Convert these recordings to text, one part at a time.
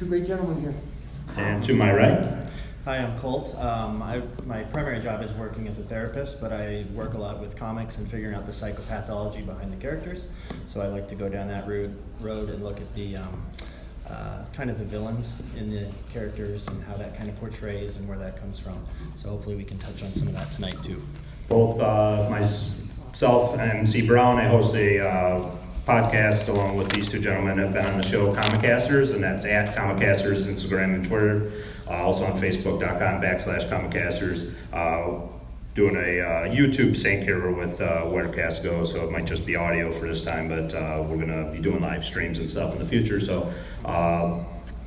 two great gentlemen here. And to my right. Hi, I'm Colt. My primary job is working as a therapist, but I work a lot with comics and figuring out the psychopathology behind the characters. So I like to go down that road and look at the kind of the villains in the characters and how that kind of portrays and where that comes from. So hopefully we can touch on some of that tonight too. Both myself and MC Brown, I host a podcast along with these two gentlemen have been on the show Comicasters, and that's at Comicasters, Instagram and Twitter. Also on Facebook.com/Comicasters. Doing a YouTube sync here with where cast goes, so it might just be audio for this time, but we're gonna be doing live streams and stuff in the future. So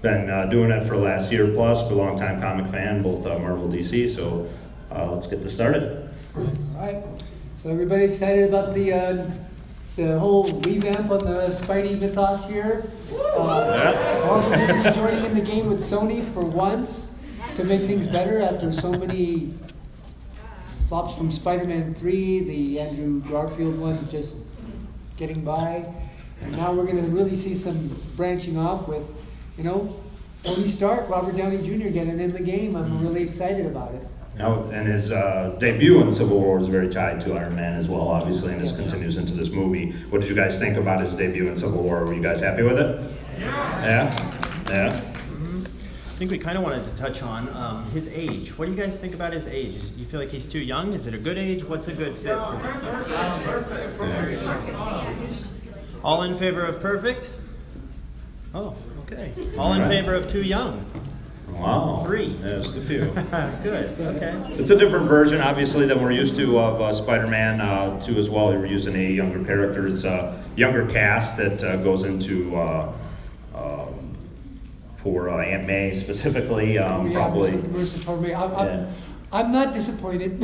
been doing it for the last year plus, but a long time comic fan, both Marvel, DC. So let's get this started. All right. So everybody excited about the whole revamp on the Spidey mythos here? Also Disney joining in the game with Sony for once to make things better after so many flops from Spider-Man 3, the Andrew Garfield one just getting by. And now we're going to really see some branching off with, Tony Stark, Robert Downey Jr. getting in the game. I'm really excited about it. And his debut in Civil War was very tied to Iron Man as well, obviously, and this continues into this movie. What did you guys think about his debut in Civil War? Were you guys happy with it? Yeah? I think we kind of wanted to touch on his age. What do you guys think about his age? Do you feel like he's too young? Is it a good age? What's a good fit for him? All in favor of perfect? Oh, okay. All in favor of too young? Wow. 3. There's a few. Good, okay. It's a different version, obviously, than we're used to of Spider-Man 2 as well. They were using a younger character. It's a younger cast that goes into for Aunt May specifically, probably. I'm not disappointed.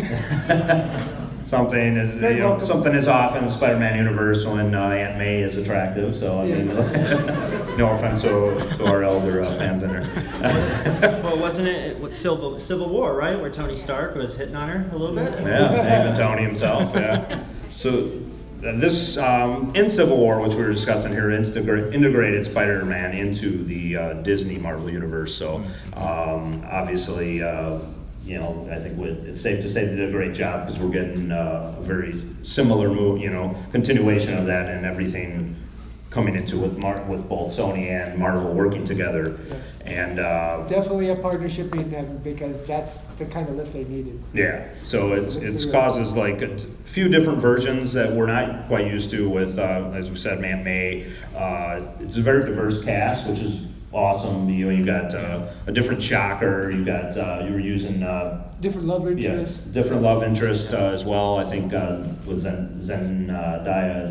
Something is something is off in the Spider-Man universe when Aunt May is attractive. So I mean, no offense to our elder fans in there. Well, wasn't it Civil War, right, where Tony Stark was hitting on her a little bit? Yeah, even Tony himself. Yeah. So this in Civil War, which we were discussing here, integrated Spider-Man into the Disney Marvel universe. So obviously. I think it's safe to say they did a great job because we're getting a very similar continuation of that and everything coming into with both Sony and Marvel working together. Yes. And definitely a partnership in them because that's the kind of lift they needed. Yeah, so it's causes like a few different versions that we're not quite used to with, as we said, Aunt May. It's a very diverse cast, which is awesome. You got a different Shocker. You got you were using different love interest. Yeah, different love interest as well. I think was Zendaya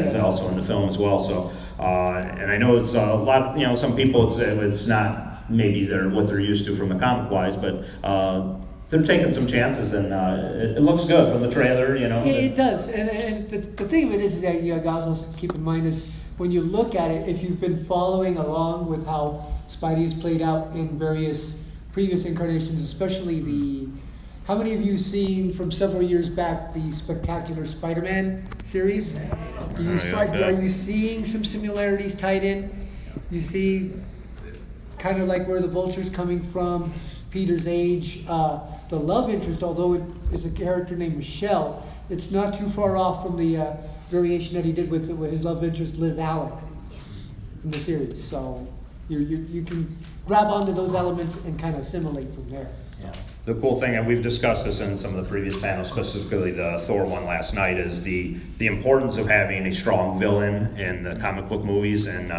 is also in the film as well. So and I know it's a lot. Some people it's not maybe what they're used to from the comic wise, but they're taking some chances and it looks good from the trailer. Yeah, it does. And the thing of it is that you guys also keep in mind is, when you look at it, if you've been following along with how Spidey has played out in various previous incarnations, especially how many of you seen from several years back the Spectacular Spider-Man series? Are you seeing some similarities tied in? You see kind of like where the Vulture's coming from, Peter's age, the love interest, although it is a character named Michelle, it's not too far off from the variation that he did with his love interest Liz Allen in the series. So you can grab onto those elements and kind of assimilate from there. Yeah. The cool thing, and we've discussed this in some of the previous panels, specifically the Thor one last night, is the importance of having a strong villain in the comic book movies. And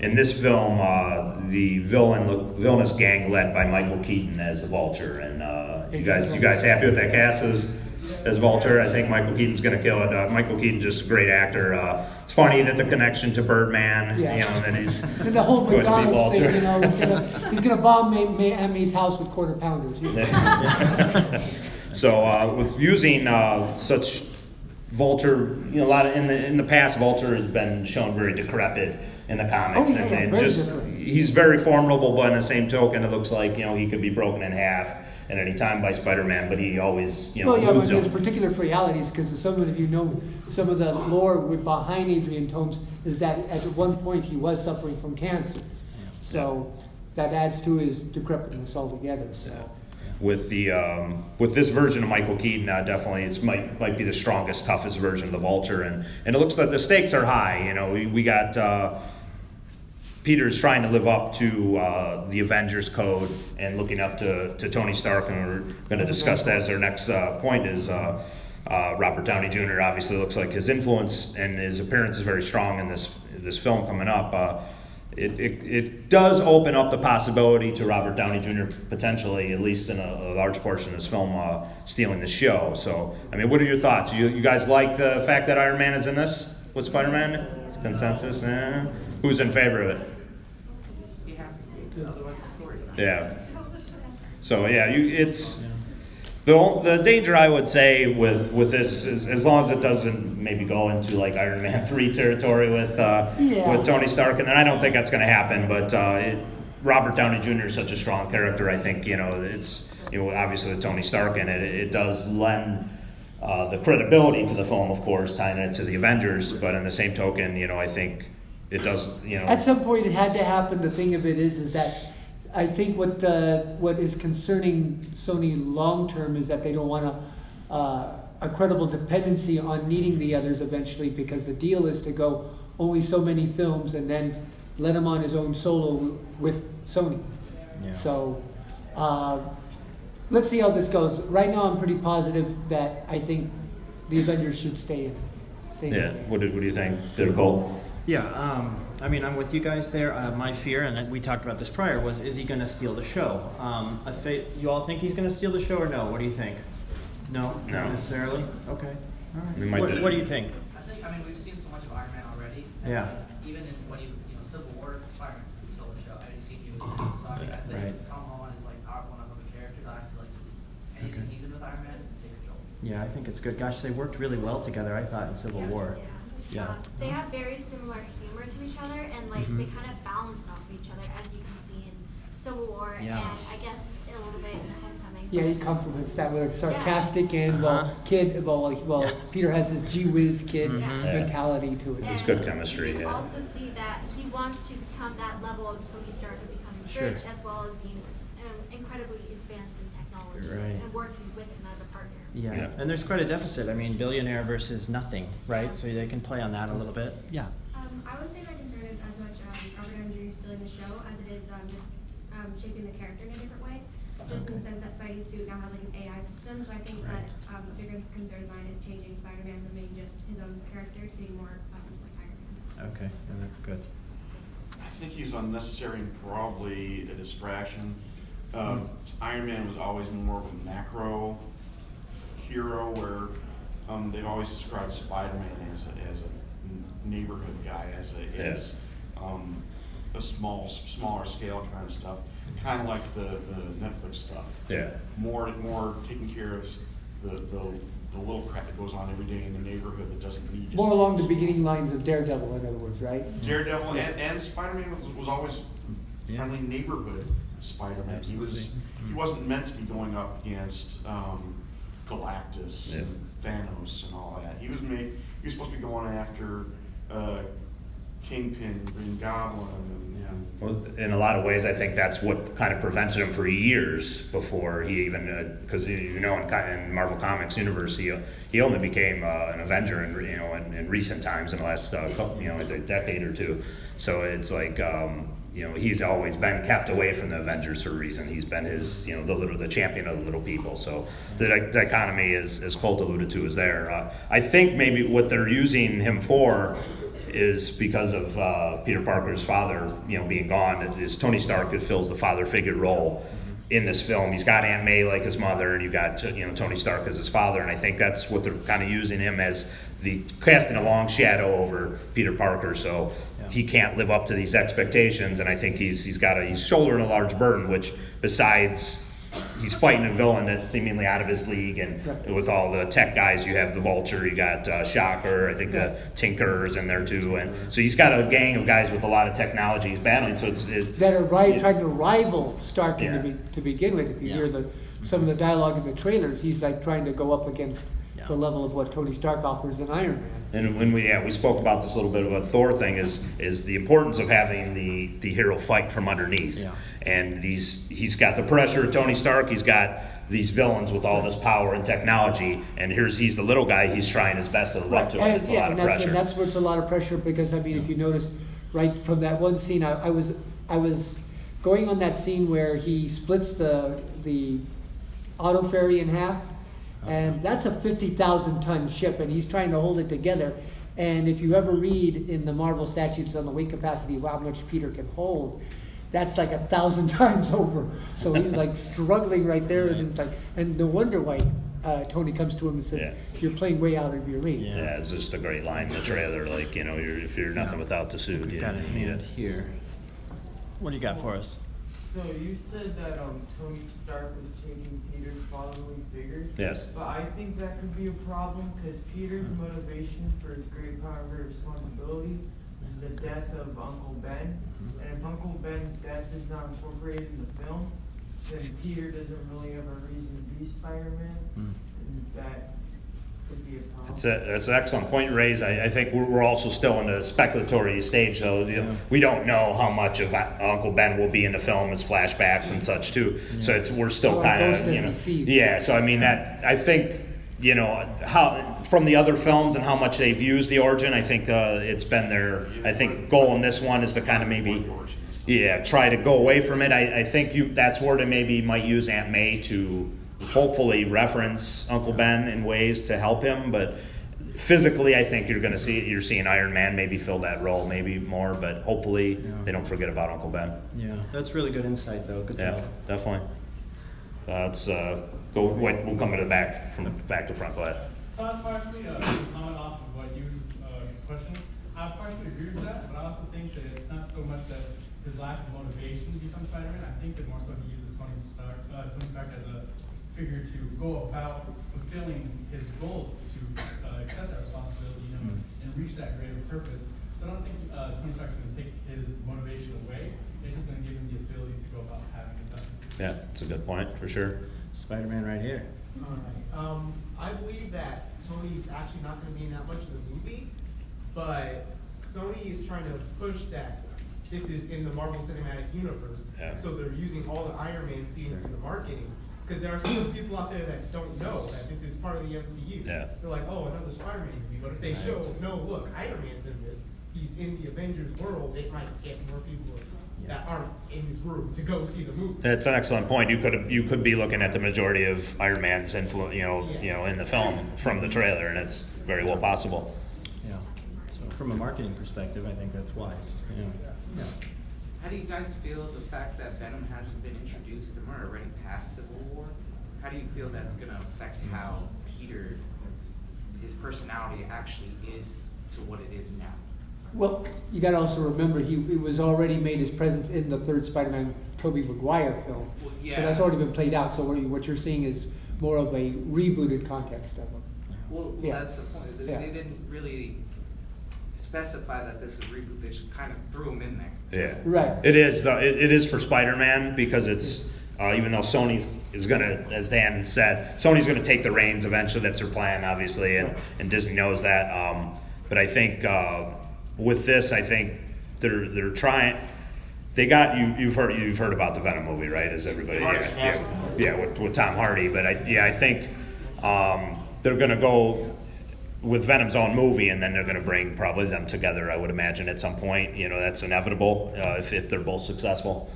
in this film, the villainous gang led by Michael Keaton as the Vulture. And you guys happy with that cast as Vulture? I think Michael Keaton's going to kill it. Michael Keaton's just a great actor. It's funny that the connection to Birdman, and then he's and the whole going to be McDonald's Vulture. thing, he's going to bomb Emmy's house with quarter pounders. So with using such Vulture, a lot of in the past, Vulture has been shown very decrepit in the comics, he's very formidable, but in the same token, it looks like he could be broken in half at any time by Spider-Man, but he always but there's particular realities because some of you know some of the lore behind Adrian Toomes is that at one point he was suffering from cancer. So that adds to his decrepitness altogether, so. With this version of Michael Keaton, definitely it might be the strongest, toughest version of the Vulture, and it looks like the stakes are high. You know, we got Peter's trying to live up to the Avengers code and looking up to Tony Stark, and we're going to discuss that as our next point. Is Robert Downey Jr. obviously looks like his influence and his appearance is very strong in this film coming up. It does open up the possibility to Robert Downey Jr. potentially, at least in a large portion of this film, stealing the show. So, I mean, what are your thoughts? You guys like the fact that Iron Man is in this with Spider-Man? It's consensus? Who's in favor of it? He has to be, otherwise the story's not. Yeah. So, yeah, it's... The danger I would say with this is, as long as it doesn't maybe go into like Iron Man 3 territory with Tony Stark, and then I don't think that's going to happen. But Robert Downey Jr. is such a strong character. I think it's obviously with Tony Stark in it, it does lend the credibility to the film, of course, tying it to the Avengers. But in the same token, I think it does. At some point, it had to happen. The thing of it is that. I think what is concerning Sony long term is that they don't want a credible dependency on needing the others eventually, because the deal is to go only so many films and then let him on his own solo with Sony. Yeah. So let's see how this goes. Right now, I'm pretty positive that I think the Avengers should stay in. Yeah. What do you think, Colt? Yeah, I mean, I'm with you guys there. My fear, and we talked about this prior, was is he going to steal the show? You all think he's going to steal the show or no? What do you think? No, not necessarily? Okay, all right. What do you think? I mean, we've seen so much of Iron Man already. Yeah. Even in Civil War, Spider-Man stole the show. I didn't see he was in it. So I think Tom Holland is like one of the characters that I feel like anything he's in with Iron Man, take a jolt. Yeah, I think it's good. Gosh, they worked really well together, I thought, in Civil War. Yeah. They have very similar humor to each other, and they kind of balance off each other, as you can see in Civil War, and I guess a little bit in Homecoming. Yeah, he complements that with sarcastic and Peter has his gee whiz kid mentality to it. It's good chemistry. You can also see that he wants to become that level of Tony Stark of becoming rich, as well as being incredibly advanced in technology and working with him as a partner. Yeah, and there's quite a deficit. I mean, billionaire versus nothing, right? So they can play on that a little bit. Yeah. I would say my concern is as much Robert Downey Jr. stealing the show as it is just shaping the character in a different way. Just in the sense that Spidey's suit now has like an AI system. So I think that a bigger concern of mine is changing Spider-Man from being just his own character to being more like Iron Man. Okay, and that's good. I think he's unnecessary and probably a distraction. Iron Man was always more of a macro hero, where they've always described Spider-Man as a neighborhood guy, as a smaller scale kind of stuff, kind of like the Netflix stuff. Yeah. More taking care of the little crap that goes on every day in the neighborhood that doesn't need. More along the beginning lines of Daredevil, in other words, right? Daredevil and Spider-Man was always friendly neighborhood Spider-Man. He wasn't meant to be going up against Galactus and Thanos and all that. He was supposed to be going after Kingpin, Green Goblin, Well, in a lot of ways, I think that's what kind of prevented him for years before he even, because in Marvel Comics universe, he only became an Avenger in recent times, in the last a decade or two. So it's like he's always been kept away from the Avengers for a reason. He's been the champion of the little people. So the dichotomy, as Colt alluded to, is there. I think maybe what they're using him for is because of Peter Parker's father, being gone. Is Tony Stark that fills the father figure role in this film. He's got Aunt May like his mother, and you got Tony Stark as his father, and I think that's what they're kind of using him as, casting a long shadow over Peter Parker, so he can't live up to these expectations. And I think he's shouldering a large burden, which besides. He's fighting a villain that's seemingly out of his league, and with all the tech guys, you have the Vulture, you got Shocker, I think the Tinker's in there too, and so he's got a gang of guys with a lot of technology he's battling. So that are trying to rival Stark to begin with. If you hear some of the dialogue in the trailers, he's like trying to go up against the level of what Tony Stark offers in Iron Man. And when we spoke about this a little bit of a Thor thing is the importance of having the hero fight from underneath. Yeah. And he's got the pressure of Tony Stark, he's got these villains with all this power and technology, and he's the little guy, he's trying his best to live up to it. It's a lot of pressure. And that's where it's a lot of pressure, because I mean, if you notice, right from that one scene, I was going on that scene where he splits the auto ferry in half, and that's a 50,000 ton ship, and he's trying to hold it together. And if you ever read in the Marvel statutes on the weight capacity of how much Peter can hold, that's like 1,000 times over. So he's like struggling right there, and it's like, and no wonder why Tony comes to him and says, "You're playing way out of your league." Yeah, it's just a great line in the trailer. Like, you know, if you're nothing without the suit, you need it. Here. What do you got for us? So you said that Tony Stark was taking Peter's bodily figure. Yes. But I think that could be a problem, because Peter's motivation for his great power and great responsibility is the death of Uncle Ben. And if Uncle Ben's death is not incorporated in the film, then Peter doesn't really have a reason to be Spider-Man. And that could be a problem. That's an excellent point raised. I think we're also still in the speculatory stage, though. We don't know how much of Uncle Ben will be in the film as flashbacks and such too. So we're still kind of, you know, yeah. So I mean, that I think, you know, how from the other films and how much they've used the origin, I think it's been their, I think, goal in this one is to kind of maybe, try to go away from it. I think that's where they maybe might use Aunt May to hopefully reference Uncle Ben in ways to help him, but physically I think you're seeing Iron Man maybe fill that role maybe more, but hopefully they don't forget about Uncle Ben. Yeah, that's really good insight though. Good job. Definitely. Let's we'll come to the back, from back to front. Go ahead. So I partially comment off of what his question. I partially agree with that, but I also think that it's not so much that his lack of motivation to become Spider-Man. I think that more so he uses Tony Stark as a figure to go about fulfilling his goal to accept that responsibility and reach that greater purpose. So I don't think Tony Stark's going to take his motivation away. It's just going to give him the ability to go about having it done. Yeah, that's a good point for sure. Spider-Man right here. All right. I believe that Tony's actually not going to be in that much of the movie, but Sony is trying to push that this is in the Marvel Cinematic Universe. Yeah. So they're using all the Iron Man scenes in the marketing, because there are some people out there that don't know that this is part of the MCU. Yeah. They're like, oh, another Spider-Man movie. But if they show, no, look, Iron Man's in this, he's in the Avengers world, it might get more people that aren't in this room to go see the movie. That's an excellent point. You could be looking at the majority of Iron Man's influence, you know, in the film from the trailer, and it's very well possible. Yeah. So from a marketing perspective, I think that's wise. Yeah. How do you guys feel the fact that Venom hasn't been introduced and we're already past Civil War? How do you feel that's going to affect how Peter, his personality actually is to what it is now? Well, you got to also remember he was already made his presence in the third Spider-Man Tobey Maguire film. Well, yeah. So that's already been played out. So what you're seeing is more of a rebooted context of him. Well, Yeah. that's the point. Yeah. They didn't really specify that this is reboot. They just kind of threw him in there. Yeah. Right. It is for Spider-Man, because it's even though Sony is gonna, as Dan said, Sony's gonna take the reins eventually. That's their plan, obviously, and Disney knows that. But I think with this, I think they're trying. They got you've heard about the Venom movie, right? As everybody, with Tom Hardy. But I think they're gonna go with Venom's own movie, and then they're going to bring probably them together, I would imagine, at some point. You know, that's inevitable if they're both successful.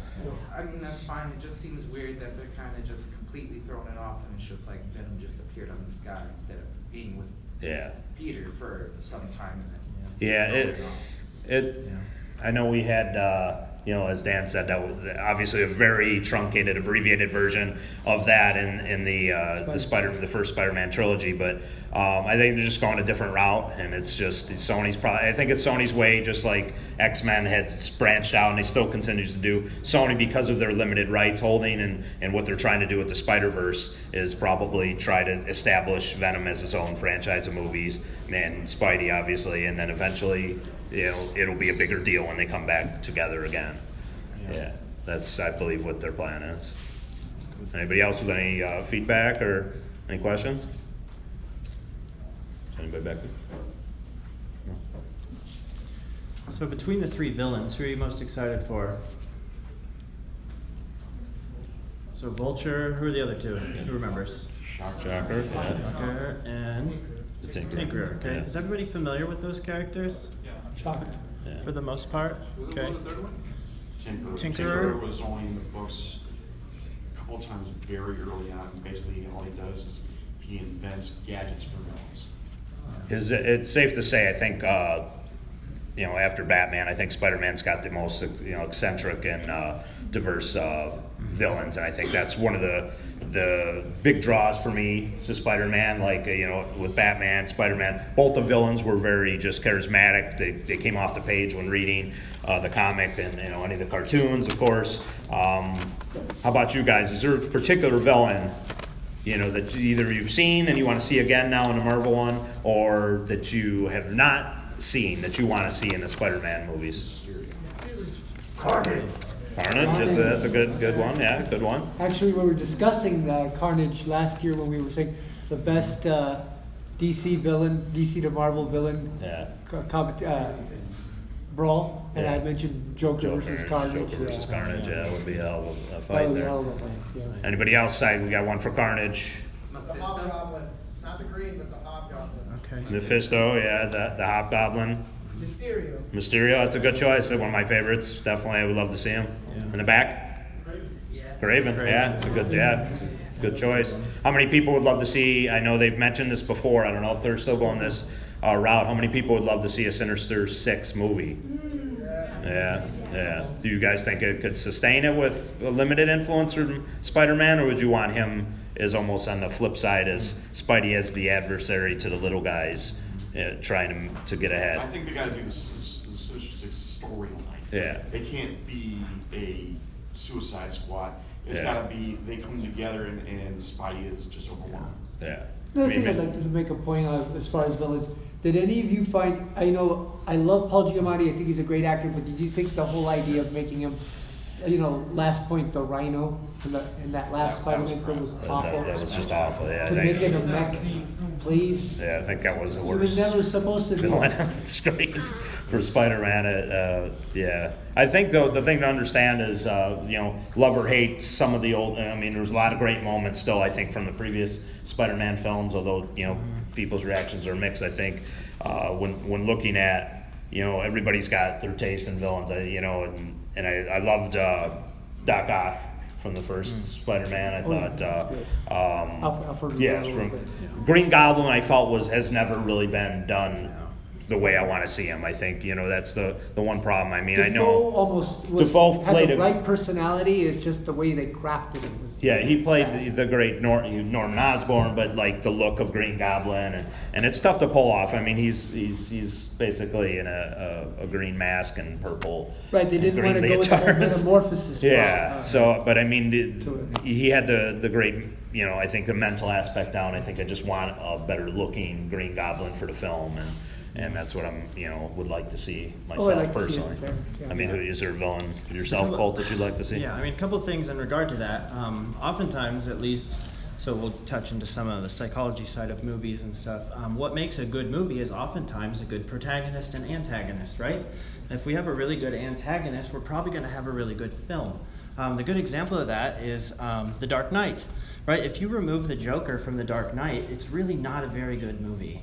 I mean, that's fine. It just seems weird that they're kind of just completely throwing it off, and it's just like Venom just appeared on the sky instead of being with Peter for some time. And then I know we had, as Dan said, that was obviously a very truncated, abbreviated version of that in the first Spider-Man trilogy. But I think they're just going a different route, and it's just I think it's Sony's way, just like X-Men had branched out, and they still continues to do. Sony, because of their limited rights holding and what they're trying to do with the Spider-Verse, is probably try to establish Venom as its own franchise of movies, and Spidey, obviously, and then eventually it'll be a bigger deal when they come back together again. Yeah, that's, I believe, what their plan is. Anybody else with any feedback or any questions? Right back there. So between the three villains, who are you most excited for? So Vulture, who are the other two? Who remembers? Shocker. Yeah. Shocker and The Tinkerer. Tinkerer. Okay, Yeah. is everybody familiar with those characters Shocker. Yeah. for the most part? Okay. Tinkerer. Tinkerer. Was only in the books a couple of times very early on. Basically, all he does is he invents gadgets for villains. It's safe to say, I think, after Batman, I think Spider-Man's got the most, eccentric and diverse villains, and I think that's one of the big draws for me to Spider-Man. Like, with Batman, Spider-Man, both the villains were very just charismatic. They came off the page when reading the comic and, any of the cartoons, of course. How about you guys? Is there a particular villain that either you've seen and you want to see again now in the Marvel one, or that you have not seen that you want to see in the Spider-Man movies? Carnage. That's a good one. Yeah, good one. Actually, we were discussing Carnage last year when we were saying the best DC villain, DC to Marvel villain Yeah. brawl, and Yeah. I mentioned Joker versus Carnage. Joker versus Carnage. Yeah, that would be a hell of a That fight would be a there. hell of a fight, yeah. Anybody else? We got one for Carnage. The Mephisto? Hobgoblin, not the green, but the Hobgoblin. Okay. Mephisto. Yeah, the Hobgoblin. Mysterio. That's a good choice. One of my favorites. Definitely, I would love to see him. In the back, Yeah. Graven. Yeah, it's a good choice. How many people would love to see? I know they've mentioned this before. I don't know if they're still going this route. How many people would love to see a Sinister Six movie? Yeah. Do you guys think it could sustain it with a limited influence from Spider-Man, or would you want him as almost on the flip side as Spidey as the adversary to the little guys, trying to get I ahead? think they got to do the Sinister Six storyline. Yeah. They can't be a Suicide Squad. It's Yeah. got to be they come together and Spidey is just overwhelmed. Yeah. Another thing I'd like to make a point of as far as villains, did any of you find, I love Paul Giamatti, I think he's a great actor, but did you think the whole idea of making him, last point, the Rhino in that last That was Spider-Man film was That awful? was just awful. Yeah. To make it a mech, please? Yeah, I think that was the It was worst never supposed to be. villain on the screen for Spider-Man. Yeah, I think though the thing to understand is, love or hate some of the old. I mean, there's a lot of great moments still. I think from the previous Spider-Man films, although people's reactions are mixed. I think when looking at everybody's got their taste in villains. And I loved Doc Ock from the first Spider-Man. I thought, Alfred yes, Romero, from Green Goblin, I felt has never really been done the way I want to see him. I think that's the one problem. I mean, I Defoe know almost Defoe had played the a- right personality, it's just the way they crafted him. Yeah, he played the great Norman Osborn, but like the look of Green Goblin, and it's tough to pull off. I mean, he's basically in a green mask and purple. Right, they and didn't green want to go with the whole leotards. metamorphosis. Yeah, route. but I mean, he had the great, I think the mental aspect down. I think I just want a better looking Green Goblin for the film, and that's what I'm, would like to see myself I'd like to see it personally. there, yeah. I mean, is there a villain yourself, Colt, that you'd like to see? Yeah, I mean, a couple of things in regard to that. Oftentimes, at least, so we'll touch into some of the psychology side of movies and stuff. What makes a good movie is oftentimes a good protagonist and antagonist, right? If we have a really good antagonist, we're probably going to have a really good film. The good example of that is The Dark Knight, right? If you remove the Joker from The Dark Knight, it's really not a very good movie,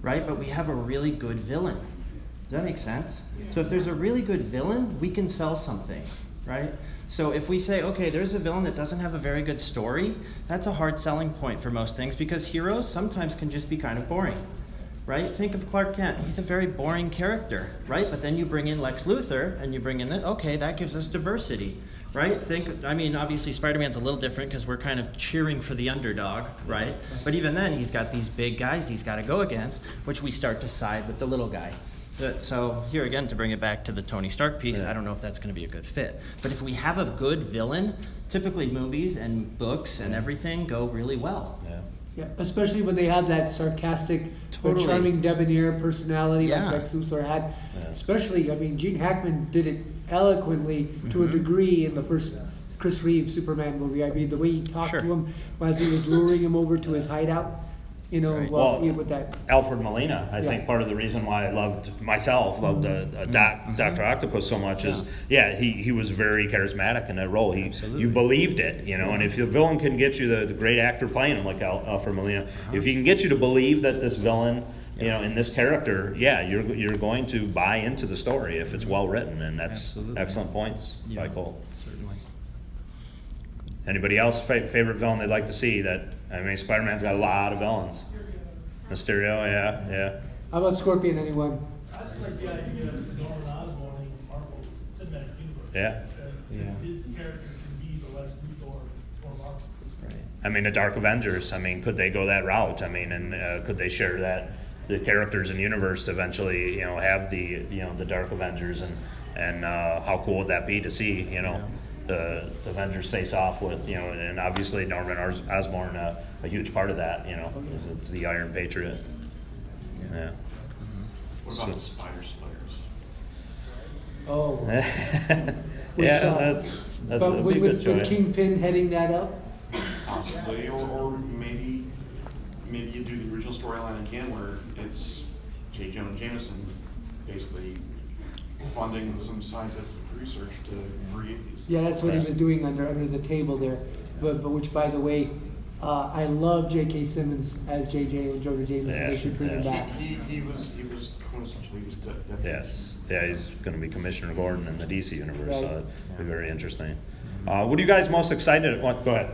right? But we have a really good villain. Does that make sense? So if there's a really good villain, we can sell something, right? So if we say, okay, there's a villain that doesn't have a very good story, that's a hard selling point for most things because heroes sometimes can just be kind of boring, right? Think of Clark Kent. He's a very boring character, right? But then you bring in Lex Luthor and you bring in okay, that gives us diversity, right? Obviously Spider-Man's a little different because we're kind of cheering for the underdog, right? But even then, he's got these big guys he's got to go against, which we start to side with the little guy. So here again, to bring it back to the Tony Stark piece, I don't know if that's going to be a good fit. But if we have a good villain, typically movies and books and everything go really well. Yeah, especially when they have that sarcastic, Totally. charming, debonair personality Yeah. like Lex Luthor had. Especially, I mean, Gene Hackman did it eloquently to a degree in the first Chris Reeve Superman movie. I mean, the way he talked Sure. to him as he was luring him over to his hideout. you know, Right. Well, with that. Alfred Molina, I think Yeah. part of the reason why I loved Dr. Octopus so much is, he was very charismatic in that role. You believed it, you know, and if the villain can get you, the great actor playing him like Alfred Molina, if he can get you to believe that this villain, you know, in this character, you're going to buy into the story if it's well written, and that's Absolutely. excellent points by Colt. Certainly. Anybody else favorite villain they'd like to see? Spider-Man's got a lot of villains. Mysterio, yeah. How about Scorpion, anyone? I just like the idea of Norman Osborn in Marvel Cinematic Universe. Yeah. His character can be the Lex Luthor for Marvel. Right. The Dark Avengers, could they go that route? And could they share that, the characters in the universe to eventually, have the Dark Avengers, and how cool would that be to see, the Avengers face off with, and obviously Norman Osborn, a huge part of that, because it's the Iron Patriot. Yeah. What about the Spider Slayers? Oh. Yeah, that's But that'd be a good with choice. Kingpin heading that up? Possibly, or maybe you do the original storyline again where it's J. Jonah Jameson basically funding some scientific research to create these. Yeah, that's what he was doing under the table there. But which, by the way, I love J.K. Simmons as J.J. and Jonah Jameson. Yeah, They should bring him back. He was quintessentially, he was definitely. Yes. Yeah, he's going to be Commissioner Gordon in the DC universe, Right. so it'll be very interesting. What are you guys most excited about? Go ahead.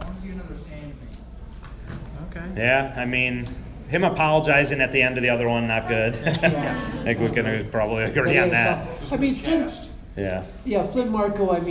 I want to see another Sandman. Okay. Yeah, him apologizing at the end of the other one, not good. I think we can probably agree on that. Flint, Yeah. Flint Marko, I've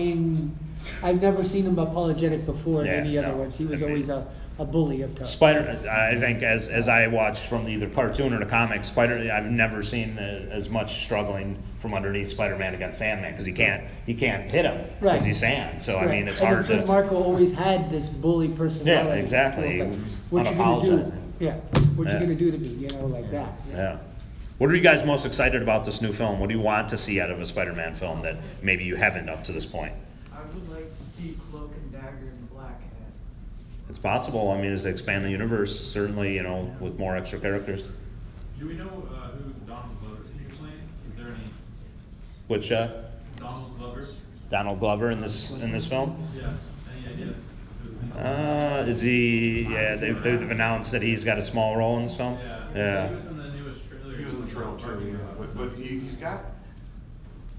never seen him apologetic before in Yeah, any other no. ones. He was always a bully up top. I think as I watched from either cartoon or the comics, I've never seen as much struggling from underneath Spider-Man against Sandman, because he can't hit him because Right. he's sand. So Right. it's And hard Flint to. Marko always had this bully personality. Yeah, exactly. Okay. He was What you gonna do? unapologizing. Yeah. What Yeah. you gonna do to me? Like that. Yeah. What are you guys most excited about this new film? What do you want to see out of a Spider-Man film that maybe you haven't up to this point? I would like to see Cloak and Dagger and Black Hat. It's possible. As they expand the universe, certainly, with more extra characters. Do we know who Donald Glover is playing? Is there any Which Donald Glover? Donald Glover in this film? Yeah. Any idea? Is he? Yeah, they've announced that he's got a small role in this film. Yeah. He was in the newest trailer. He was in the trailer too, yeah. But he's got,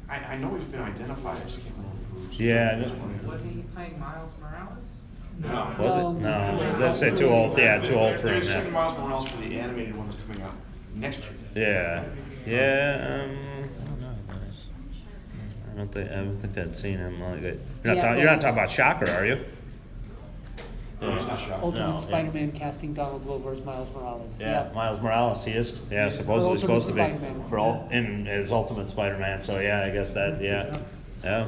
I know he's been identified, I just can't remember who's. Yeah. Wasn't he playing Miles Morales? No. Was it? No. Let's say too old. Yeah, too old for him. They're shooting Yeah. Miles Morales for the animated one that's coming out next year. Yeah. I don't think I'd seen him like that. You're not talking about Shocker, are you? No, he's not shocked. Ultimate No, yeah. Spider-Man casting Donald Glover as Miles Morales. Yeah, Miles Morales, he is. Yeah, supposedly supposed to be Spider-Man. in his Ultimate Spider-Man. So yeah, I guess that. Yeah. I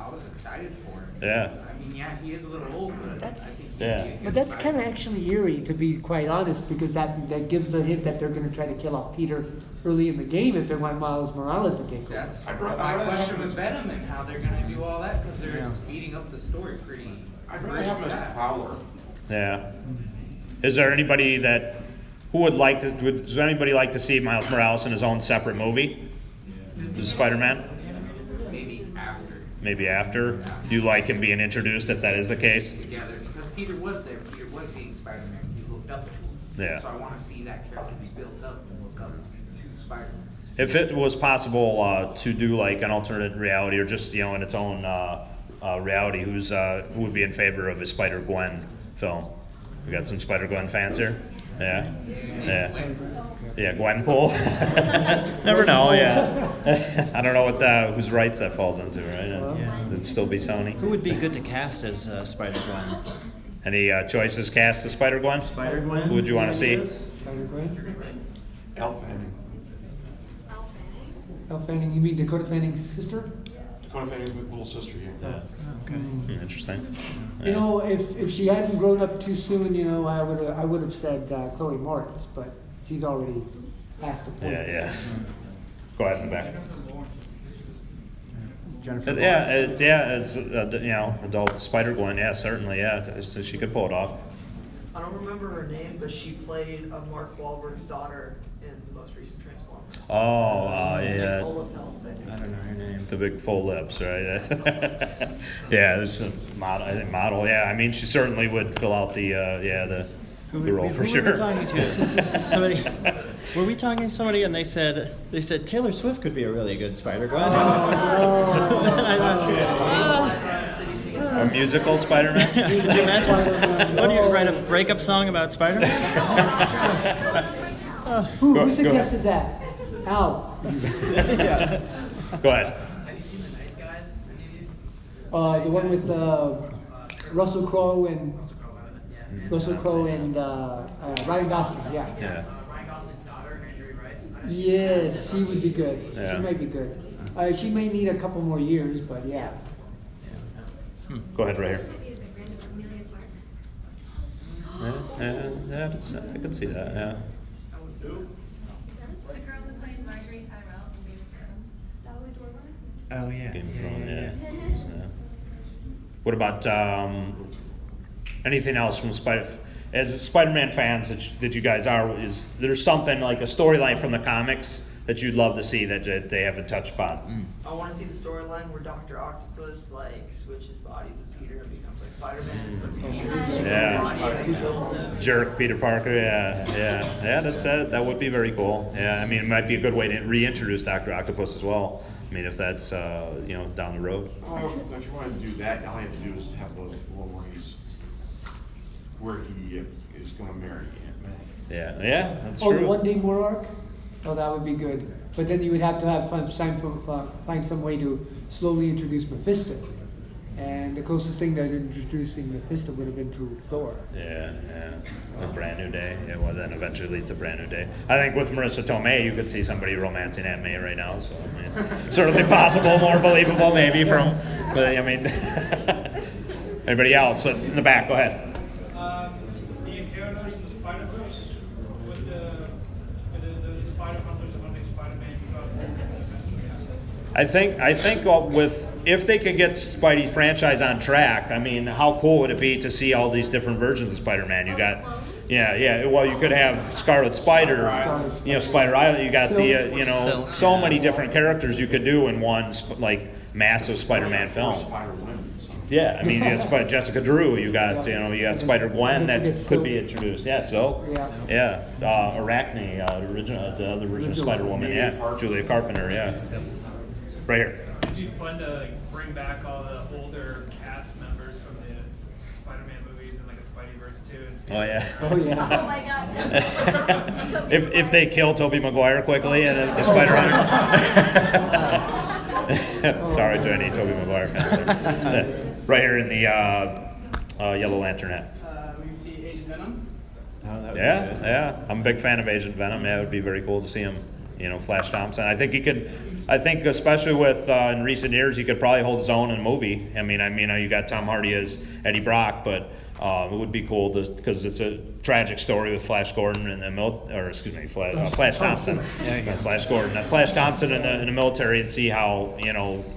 was excited for him. Yeah. He is a little old, but I think Yeah. he'd be a good But that's Spider-Man. kind of actually eerie, to be quite honest, because that gives the hint that they're going to try to kill off Peter early in the game if they want Miles Morales to take over. That's I'd my rather question have with Venom and how they're gonna do all that, because they're speeding up the story pretty. I'd rather have him as fast. Prowler. Yeah. Is there anybody does anybody like to see Miles Morales in his own separate movie? Spider-Man? Maybe after. Do you like him being introduced if that is the case? Together, because Peter was there, Peter was being Spider-Man, he looked up to him. Yeah. So I wanna see that character be built up and look up to Spider-Man. If it was possible to do like an alternate reality or just in its own reality, who would be in favor of a Spider-Gwen film? We got some Spider-Gwen fans here. Yeah. Gwenpool. Never know. Yeah. I don't know whose rights that falls into. Right? It'd still be Sony. Who would be good to cast as Spider-Gwen? Any choices cast as Spider-Gwen? Spider-Gwen? Who would you want to see? Spider-Gwen? Elle Fanning. Elle Fanning, you mean Dakota Fanning's sister? Dakota Fanning's little sister, yeah. Interesting. You know, if she hadn't grown up too soon, I would have said Chloe Moritz, but she's already past the point. Yeah. Go ahead in the back. Jennifer. As adult Spider-Gwen, yeah, certainly, yeah, so she could pull it off. I don't remember her name, but she played Mark Wahlberg's daughter in the most recent Transformers. Oh, yeah. Nicola Peltz, I think. I don't know her name. The big full lips, right? Yeah, this is a model. I think model. Yeah, I mean, she certainly would fill out the the role for Who sure. were we talking to? Somebody. Were we talking to somebody and they said Taylor Swift could be a really good Spider-Gwen? A musical Spider-Man. Could you imagine? What do you write a breakup song about Spider-Man? Who suggested that? Al. Go ahead. Have you seen The Nice Guys? Any of you? The one with Russell Crowe and Russell Crowe, yeah. Ryan Gosling. Yeah. Yeah. Ryan Gosling's daughter, Marjorie Rice. Yes, she would be good. Yeah. She might be good. She may need a couple more years, but yeah. Go ahead, right here. Might be a bit random, but Amelia Clark. I can see that. Yeah. The girl who plays Marjorie Tyrell from Game of Thrones. Dolly Dormer? Oh yeah. Game of Thrones, yeah. So, what about anything else from as Spider-Man fans that you guys are? Is there something like a storyline from the comics that you'd love to see that they haven't touched upon? I want to see the storyline where Dr. Octopus like switches bodies with Peter and becomes like Spider-Man. Puts Peter Yeah. Jerk Peter Parker. Yeah. That would be very cool. Yeah, I mean, it might be a good way to reintroduce Dr. Octopus as well. I mean, if that's down the road. If you want to do that, all you have to do is have the Wolverine's where he is going to marry Aunt May. Yeah, that's The true. one-day more arc? Oh, that would be good. But then you would have to find some way to slowly introduce Mephisto. And the closest thing that introducing Mephisto would have been through Thor. Yeah. A brand new day. Yeah, well, then eventually leads to a brand new day. I think with Marissa Tomei, you could see somebody romancing Aunt May right now. So, I mean, certainly possible, more believable maybe from, but I mean, anybody else in the back? Go ahead. The inheritors of the Spider-Verse with the Spider Hunters and what makes Spider-Man I think if they could get Spidey franchise on track, I mean, how cool would it be to see all these different versions of Spider-Man? You got, well, you could have Scarlet Spider, Spider Island. You got the, so many different characters you could do in one massive Spider-Man film. Yeah, I mean, you got Jessica Drew. You got Spider-Gwen that could be introduced. Yeah, Arachne, the other version of Spider-Woman. Yeah, Julia Carpenter. Yeah, right here. It'd be fun to bring back all the older cast members from the Spider-Man movies and like a Spideyverse too. And see Oh yeah. Oh my god. If they kill Tobey Maguire quickly and the Spider-Man. Sorry to any Tobey Maguire fans. Right here in the Yellow Lantern hat. We see Agent Venom. Yeah. I'm a big fan of Agent Venom. Yeah, it would be very cool to see him. Flash Thompson. I think especially with in recent years, he could probably hold his own in a movie. I mean, you got Tom Hardy as Eddie Brock, but it would be cool because it's a tragic story with Flash Gordon in the Flash Thompson. Flash Gordon, Flash Thompson in the military, and see how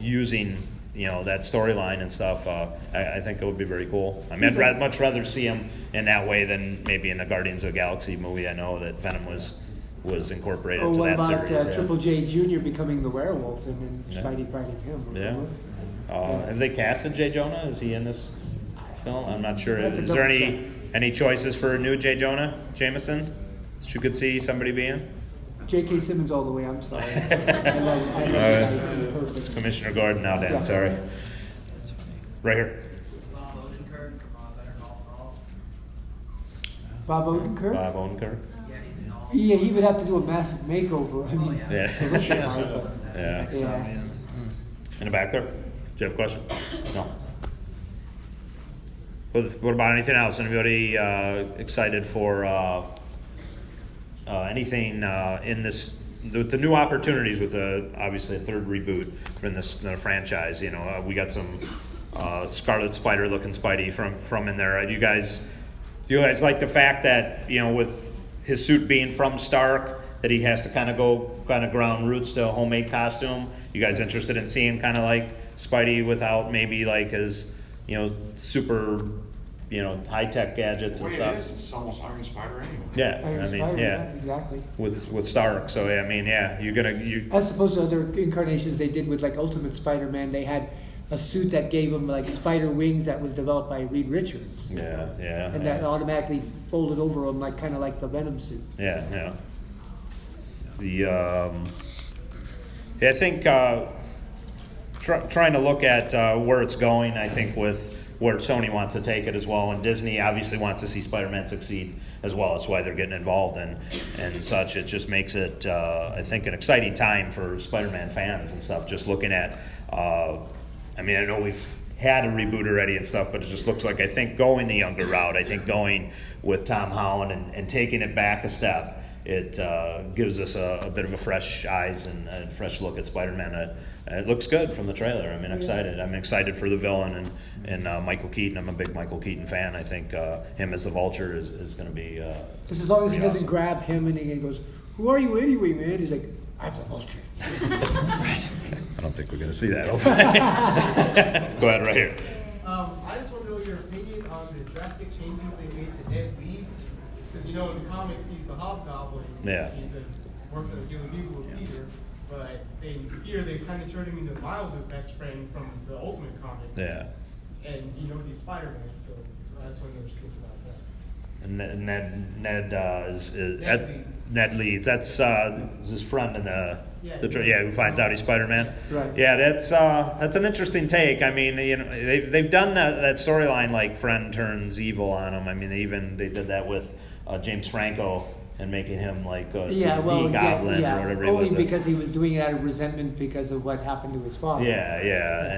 using that storyline and stuff. I think it would be very cool. I mean, I'd much rather see him in that way than maybe in the Guardians of the Galaxy movie. I know that Venom was incorporated into that series. What about Triple J Jr. becoming the werewolf and then Spidey fighting him? Yeah. Have they casted J. Jonah? Is he in this film? I'm not sure. Is there any choices for a new J. Jonah Jameson that you could see somebody being? J.K. Simmons all the way. I'm sorry. I love It's Commissioner Gordon now, Dan. Sorry. That's funny. Right here. Bob Odenkirk from Better Call Saul. Bob Odenkirk? Bob Odenkirk. Yeah, he's in all. Yeah, he would have to do a massive makeover. I mean, Yeah. yeah. In the back there. Do you have a question? No. What about anything else? Anybody excited for anything in this? The new opportunities with obviously a third reboot in the franchise. We got some Scarlet Spider looking Spidey from in there. Do you guys like the fact that with his suit being from Stark, that he has to kind of ground roots to a homemade costume? You guys interested in seeing kind of like Spidey without maybe like his super high-tech gadgets The and way stuff. it is, it's almost Iron Spider anyway. Yeah, Iron I mean, Spider, yeah, exactly. with Stark. So I mean, yeah, you. As opposed to other incarnations they did with like Ultimate Spider-Man, they had a suit that gave him like spider wings that was developed by Reed Richards. Yeah, yeah. And that automatically folded over him like kind of like the Venom suit. Yeah, yeah. I think trying to look at where it's going. I think with where Sony wants to take it as well, and Disney obviously wants to see Spider-Man succeed as well. That's why they're getting involved and such. It just makes it, I think, an exciting time for Spider-Man fans and stuff. Just looking at, I mean, I know we've had a reboot already and stuff, but it just looks like, I think, going the younger route. I think going with Tom Holland and taking it back a step, it gives us a bit of a fresh eyes and a fresh look at Spider-Man. It looks good from the trailer. I'm excited. I'm excited for the villain and Michael Keaton. I'm a big Michael Keaton fan. I think him as the Vulture is going to be. Just as long as he doesn't awesome. grab him and he goes, "Who are you anyway, man?" He's like, "I'm the Vulture." I don't think we're going to see that. Go ahead, right here. I just want to know your opinion on the drastic changes they made to Ned Leeds. Because in the comics he's the Hobgoblin. Yeah. Works on a deal with Peter. But here they kind of turned him into Miles' best friend from the Ultimate Comics. Yeah. And he knows he's Spider-Man, so I just want to know what you think about that. And Ned is Leeds. Ned Leeds. That's his friend in Yeah. who finds out he's Spider-Man. Right. Yeah, that's an interesting take. I mean, they've done that storyline like friend turns evil on him. I mean, they did that with James Franco and making him like the Goblin or whatever he was. Only because he was doing it out of resentment because of what happened to his father. Yeah,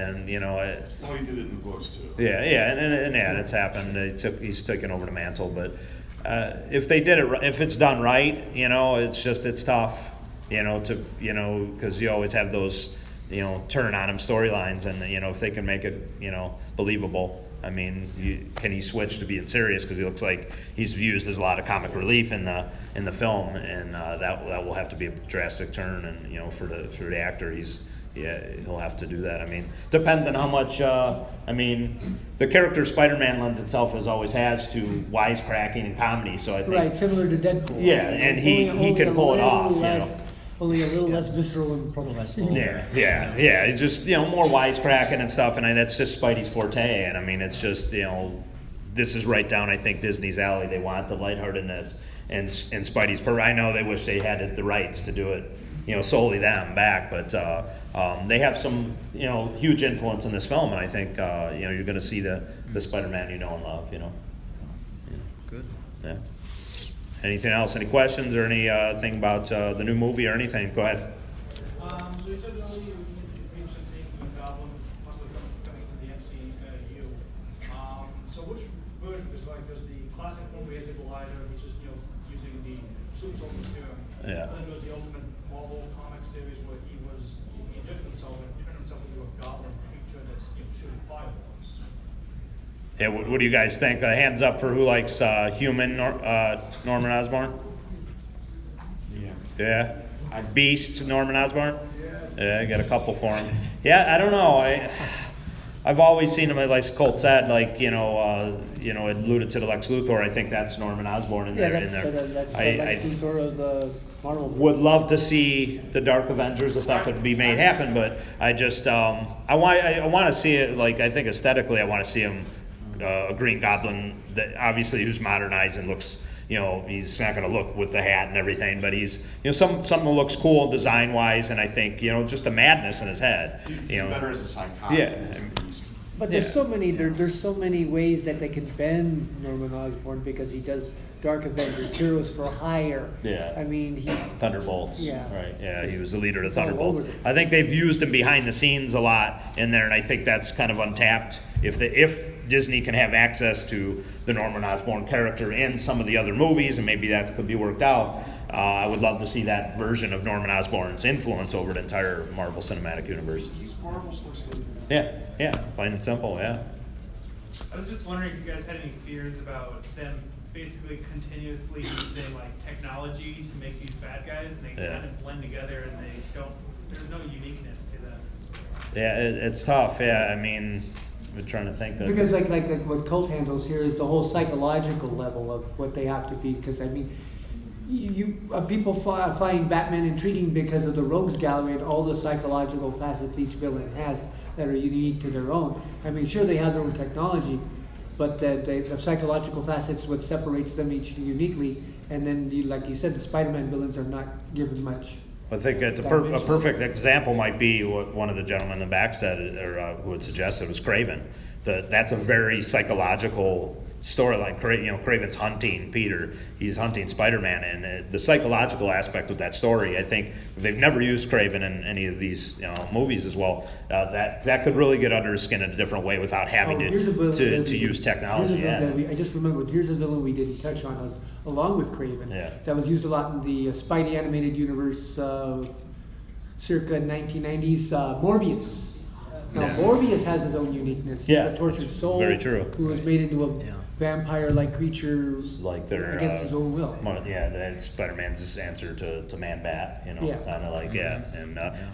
and He did it in the books too. Yeah, and it's happened. He's taken over the mantle, but if they did it, if it's done right, it's tough, because you always have those, turn on him storylines, and if they can make it, believable. I mean, can he switch to being serious? Because he looks like he's used as a lot of comic relief in the film, and that will have to be a drastic turn. And for the actor, he'll have to do that. I mean, depends on how much. The character Spider-Man lends itself as always has to wisecracking and comedy. So I think Right, similar to Deadpool. Yeah, and he can pull it off. Only a little less visceral and probably Yeah. It's just more wisecracking and stuff, and that's just Spidey's forte. And I mean, it's just this is right down, I think, Disney's alley. They want the lightheartedness and Spidey's. I know they wish they had the rights to do it, solely them back, but they have some huge influence in this film, and I think you're going to see the Spider-Man you know and love. Good. Yeah. Anything else? Any questions or anything about the new movie or anything? Go ahead. So you said earlier you would be interested in seeing the Goblin possibly coming to the MCU. So which version? Because there's the classic one where he has a glider, which is using the suits over the Yeah. And then there's the Ultimate Marvel comic series where he injected himself and turned himself into a goblin creature that's shooting fireballs. Yeah, what do you guys think? Hands up for who likes human Norman Osborn? Yeah. Beast Norman Osborn? Yeah, I got a couple for him. Yeah, I don't know. I've always seen him, like Colt said, it alluded to the Lex Luthor. I think that's Norman Osborn in there. That's the Lex Luthor of the Marvel. Would love to see the Dark Avengers if that could be made happen, but I just I want to see it. Like, I think aesthetically, I want to see him a Green Goblin that obviously who's modernized and looks. He's not going to look with the hat and everything, but he's something that looks cool design wise, and I think just the madness in his head. He's better as a psychotic. Yeah. But there's so many there's so many ways that they can bend Norman Osborn because he does Dark Avengers, Heroes for Hire. Yeah. I mean, Thunderbolts. Yeah. Right. Yeah, he was the leader of He's all Thunderbolts. over it. I think they've used him behind the scenes a lot in there, and I think that's kind of untapped. If Disney can have access to the Norman Osborn character in some of the other movies, and maybe that could be worked out, I would love to see that version of Norman Osborn's influence over the entire Marvel Cinematic Universe. He's Marvel's Lex Luthor. Yeah, plain and simple, yeah. I was just wondering if you guys had any fears about them basically continuously using technology to make these bad guys, and they kind of blend together, and there's no uniqueness to them. Yeah, it's tough. Yeah, I mean, we're trying to think. Because like what Colt handles here is the whole psychological level of what they have to be. Because I mean, people find Batman intriguing because of the rogues gallery and all the psychological facets each villain has that are unique to their own. I mean, sure they have their own technology, but the psychological facets what separates them each uniquely. And then, like you said, the Spider-Man villains are not given much. I think a perfect example might be what one of the gentlemen in the back said, or who had suggested, was Craven. That's a very psychological storyline. Craven's hunting Peter, he's hunting Spider-Man, and the psychological aspect of that story, I think they've never used Craven in any of these movies as well. That could really get under his skin in a different way without having to use technology. I just remembered, here's a villain we didn't touch on, along with Craven, that was used a lot in the Spidey animated universe circa 1990s, Morbius. Now, Morbius has his own uniqueness. He's a tortured soul very true. Who was made into a vampire-like creature against his own will. That's Spider-Man's answer to Man-Bat, kind of like,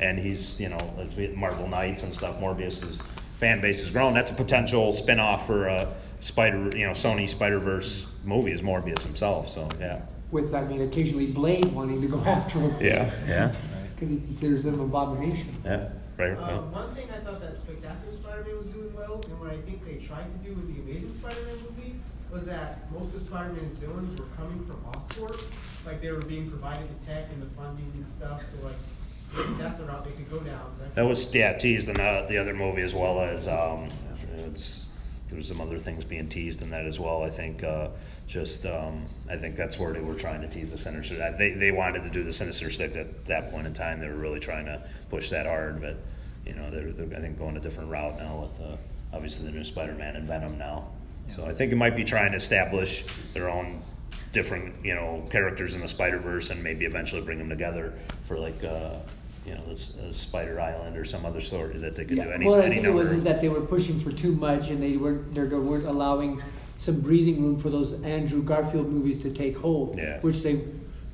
and he's, like Marvel Knights and stuff, Morbius's fan base has grown. That's a potential spin-off for a Sony Spider-Verse movie is Morbius himself, so yeah. With, occasionally Blade wanting to go after him. Yeah. Because he considers them an abomination. Yeah, right. One thing I thought that Spectacular Spider-Man was doing well, and what I think they tried to do with the Amazing Spider-Man movies, was that most of Spider-Man's villains were coming from Oscorp. Like, they were being provided the tech and the funding and stuff, so like, that's the route they could go down. That was teased in the other movie, as well as there's some other things being teased in that as well. I think I think that's where they were trying to tease the Sinister. They wanted to do the Sinister Six at that point in time. They were really trying to push that hard, but they're I think going a different route now with obviously the new Spider-Man and Venom now. So I think it might be trying to establish their own different characters in the Spider-Verse and maybe eventually bring them together for like this Spider Island or some other story that they could do. I think it was that they were pushing for too much and they weren't allowing some breathing room for those Andrew Garfield movies to take hold, which they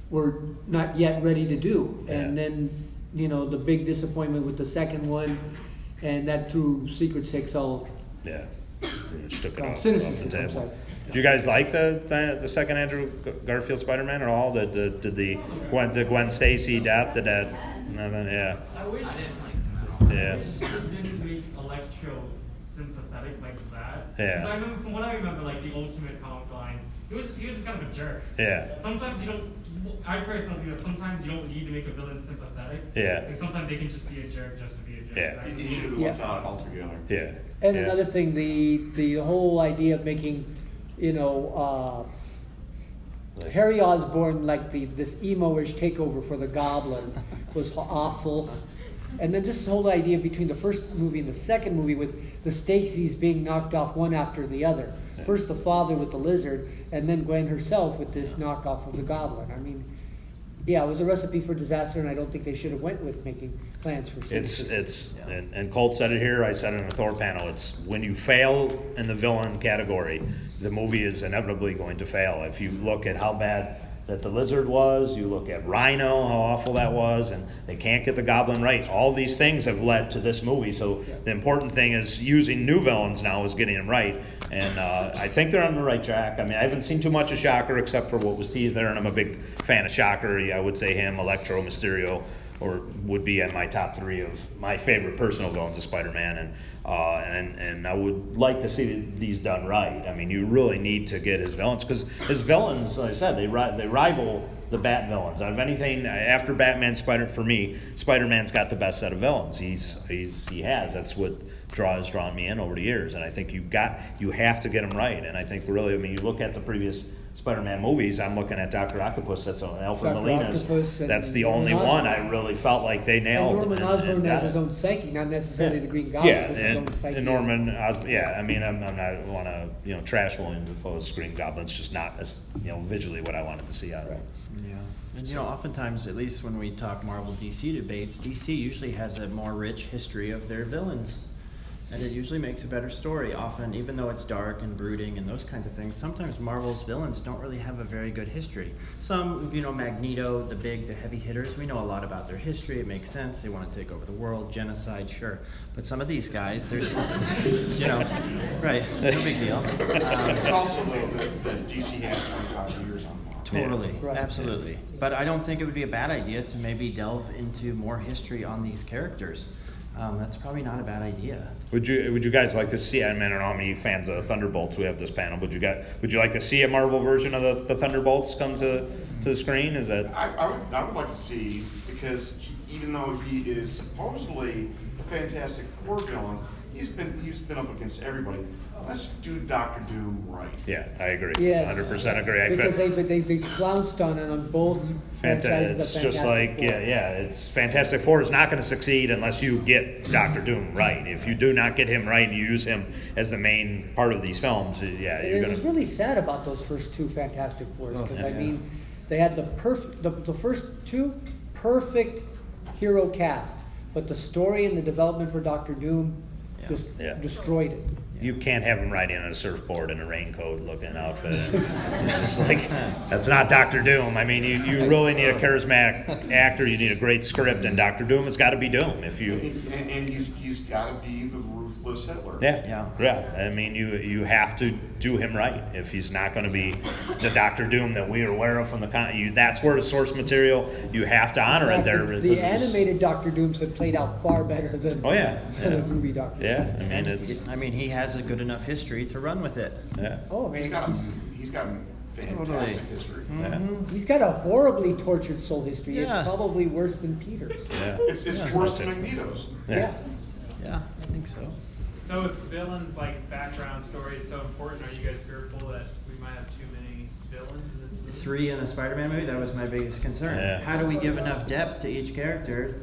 were not yet ready to do. And then the big disappointment with the second one, and that threw Secret Six all. Which took it off the table. Did you guys like the second Andrew Garfield Spider-Man at all? Did the Gwen Stacy death? Did that? Nothing. Yeah. I wish I didn't like that. Yeah. Didn't make Electro sympathetic like that. Yeah. Because I remember, from what I remember, like the Ultimate comic line, he was just kind of a jerk. Yeah. Sometimes you don't. I personally think that sometimes you don't need to make a villain sympathetic. Yeah. And sometimes they can just be a jerk just to be a jerk. Yeah. Right? You should have went out altogether. Yeah. And another thing, the whole idea of making, Harry Osborn like this emo-ish takeover for the Goblin was awful. And then this whole idea between the first movie and the second movie with the Stacys being knocked off one after the other. First the father with the lizard, and then Gwen herself with this knockoff of the Goblin. I mean, it was a recipe for disaster, and I don't think they should have went with making plans for and Colt said it here, I said it in the Thor panel, it's when you fail in the villain category, the movie is inevitably going to fail. If you look at how bad that the lizard was, you look at Rhino, how awful that was, and they can't get the Goblin right. All these things have led to this movie, so the important thing is using new villains now is getting them right, and I think they're on the right track. I mean, I haven't seen too much of Shocker except for what was teased there, and I'm a big fan of Shocker. I would say him, Electro, Mysterio, or would be in my top three of my favorite personal villains of Spider-Man, and I would like to see these done right. I mean, you really need to get his villains, because his villains, like I said, they rival the Bat villains. Out of anything after Batman, for me, Spider-Man's got the best set of villains. He has. That's what has drawn me in over the years, and I think you have to get him right. And I think really, I mean, you look at the previous Spider-Man movies, I'm looking at Dr. Octopus, that's Alfred Molina's. That's the only one I really felt like they nailed. And Norman Osborn has his own psyche, not necessarily the Green Goblin. And Norman, I mean, I'm not want to trash William Dafoe's Green Goblin. It's just not visually what I wanted to see out of it. Yeah, and oftentimes, at least when we talk Marvel DC debates, DC usually has a more rich history of their villains. And it usually makes a better story. Often, even though it's dark and brooding and those kinds of things, sometimes Marvel's villains don't really have a very good history. Some, Magneto, the heavy hitters, we know a lot about their history. It makes sense. They want to take over the world, genocide, sure. But some of these guys, there's, right, no big deal. It's also that DC has 25 years on Marvel. Totally, Right. absolutely. But I don't think it would be a bad idea to maybe delve into more history on these characters. That's probably not a bad idea. Would you guys like to see? I mean, I don't know how many fans of Thunderbolts we have this panel. Would you like to see a Marvel version of the Thunderbolts come to the screen? Is that? I would like to see, because even though he is supposedly a Fantastic Four villain, he's been up against everybody. Let's do Doctor Doom right. Yeah, I agree. Yes. 100% agree. Because they flounced on it on both franchises. It's of just Fantastic like, Four. it's Fantastic Four is not going to succeed unless you get Doctor Doom right. If you do not get him right and you use him as the main part of these films, you're It going was to. really sad about those first two Fantastic Fours, because yeah. I mean, they had the first two perfect hero cast, but the story and the development for Doctor Doom just Yeah. destroyed it. You can't have him riding on a surfboard in a raincoat looking outfit. It's just like, that's not Doctor Doom. I mean, you really need a charismatic actor. You need a great script, and Doctor Doom has got to be Doom. If you And he's got to be the ruthless Hitler. yeah. I mean, you have to do him right. If he's not going to be the Doctor Doom that we are aware of from the that's where the source material. You have to honor it. There, The animated Doctor Dooms have played out far better than the movie Doctor Doom. Yeah, I mean he has a good enough history to run with it. Yeah. Oh, man, He's got a fantastic history. he's got a horribly tortured soul history. Yeah. It's probably worse than Peter's. Yeah. It's worse than Magneto's. Yeah. Yeah, I think so. So if villains like background story is so important, are you guys fearful that we might have too many villains in this movie? 3 in a Spider-Man movie, that was my biggest concern. Yeah. How do we give enough depth to each character?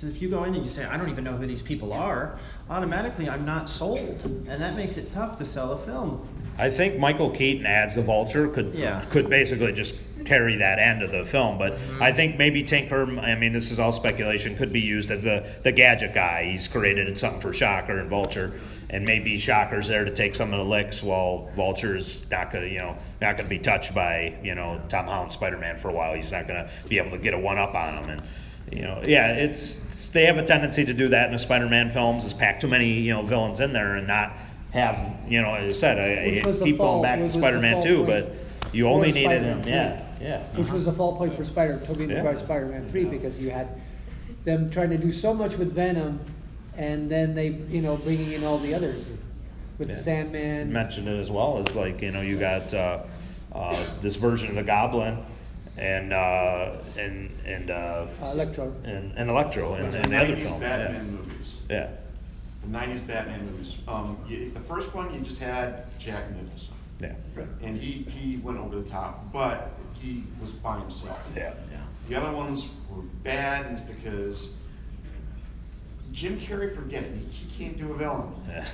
If you go in and you say, I don't even know who these people are, automatically I'm not sold. And that makes it tough to sell a film. I think Michael Keaton as the Vulture could basically just carry that end of the film, but I think maybe Tinker, I mean, this is all speculation, could be used as the gadget guy. He's created something for Shocker and Vulture, and maybe Shocker's there to take some of the licks while Vulture's not gonna be touched by Tom Holland's Spider-Man for a while. He's not gonna be able to get a one-up on him, and they have a tendency to do that in the Spider-Man films, is pack too many villains in there and not have as I said, I keep going back to Spider-Man 2, but you only needed him. Yeah. Which was the fault point for Tobey Maguire's Spider-Man 3, because you had them trying to do so much with Venom, and then they, bringing in all the others with the Sandman. Mentioned it as well as you got this version of the Goblin and Electro. and Electro in the other film. Batman movies. Yeah. The 90s Batman movies. The first one, you just had Jack Nicholson. Yeah. And he went over the top, but he was by himself. Yeah. The other ones were bad because Jim Carrey, forget it, he can't do a villain. Yeah.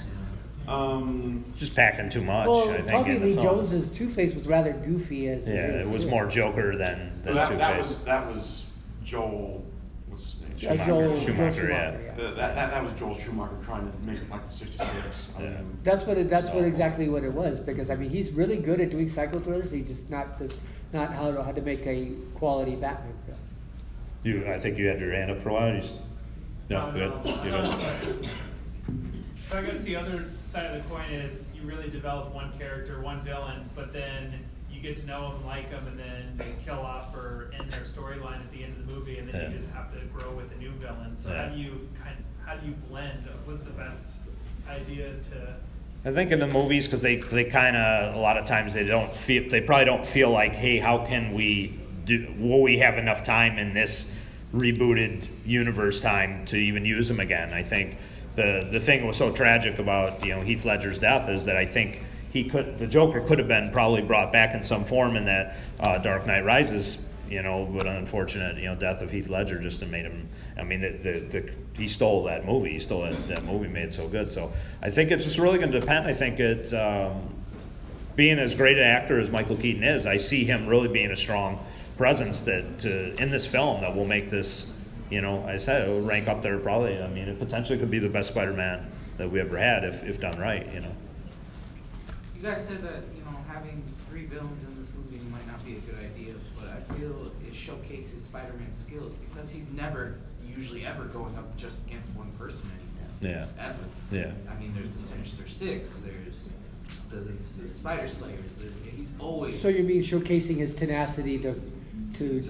Just packing too much, Well, I think. Tommy in the Lee film. Jones's Two-Face was rather goofy as it was more Joker than Two-Face. That was Joel. What's his name? Joel Schumacher, That was Joel Schumacher trying to make it like the 66. I mean, That's exactly what it was, because I mean he's really good at doing psycho thrillers. He's just not how to make a quality Batman film. I think you had your hand up for a while. No, good. You're good. So I guess the other side of the coin is you really develop one character, one villain, but then you get to know them, like them, and then they kill off or end their storyline at the end of the movie, and then you just have to grow with a new villain. So how do you blend? What's the best idea to? I think in the movies, because they kind of a lot of times they probably don't feel like, hey, how can we will we have enough time in this rebooted universe time to even use them again? I think the thing that was so tragic about Heath Ledger's death is that I think the Joker could have been probably brought back in some form in that Dark Knight Rises, but unfortunate death of Heath Ledger just made him. I mean, he stole that movie. He stole that movie, made it so good. So I think it's just really going to depend. I think it's being as great an actor as Michael Keaton is. I see him really being a strong presence in this film that will make this. I said it will rank up there probably. I mean, it potentially could be the best Spider-Man that we ever had if done right, you know. You guys said that, having 3 villains in this movie might not be a good idea, but I feel it showcases Spider-Man's skills because he's never usually ever going up just against one person anymore. Yeah. Ever. Yeah. I mean, there's the Sinister Six, there's the Spider Slayers, he's always... So you mean showcasing his tenacity to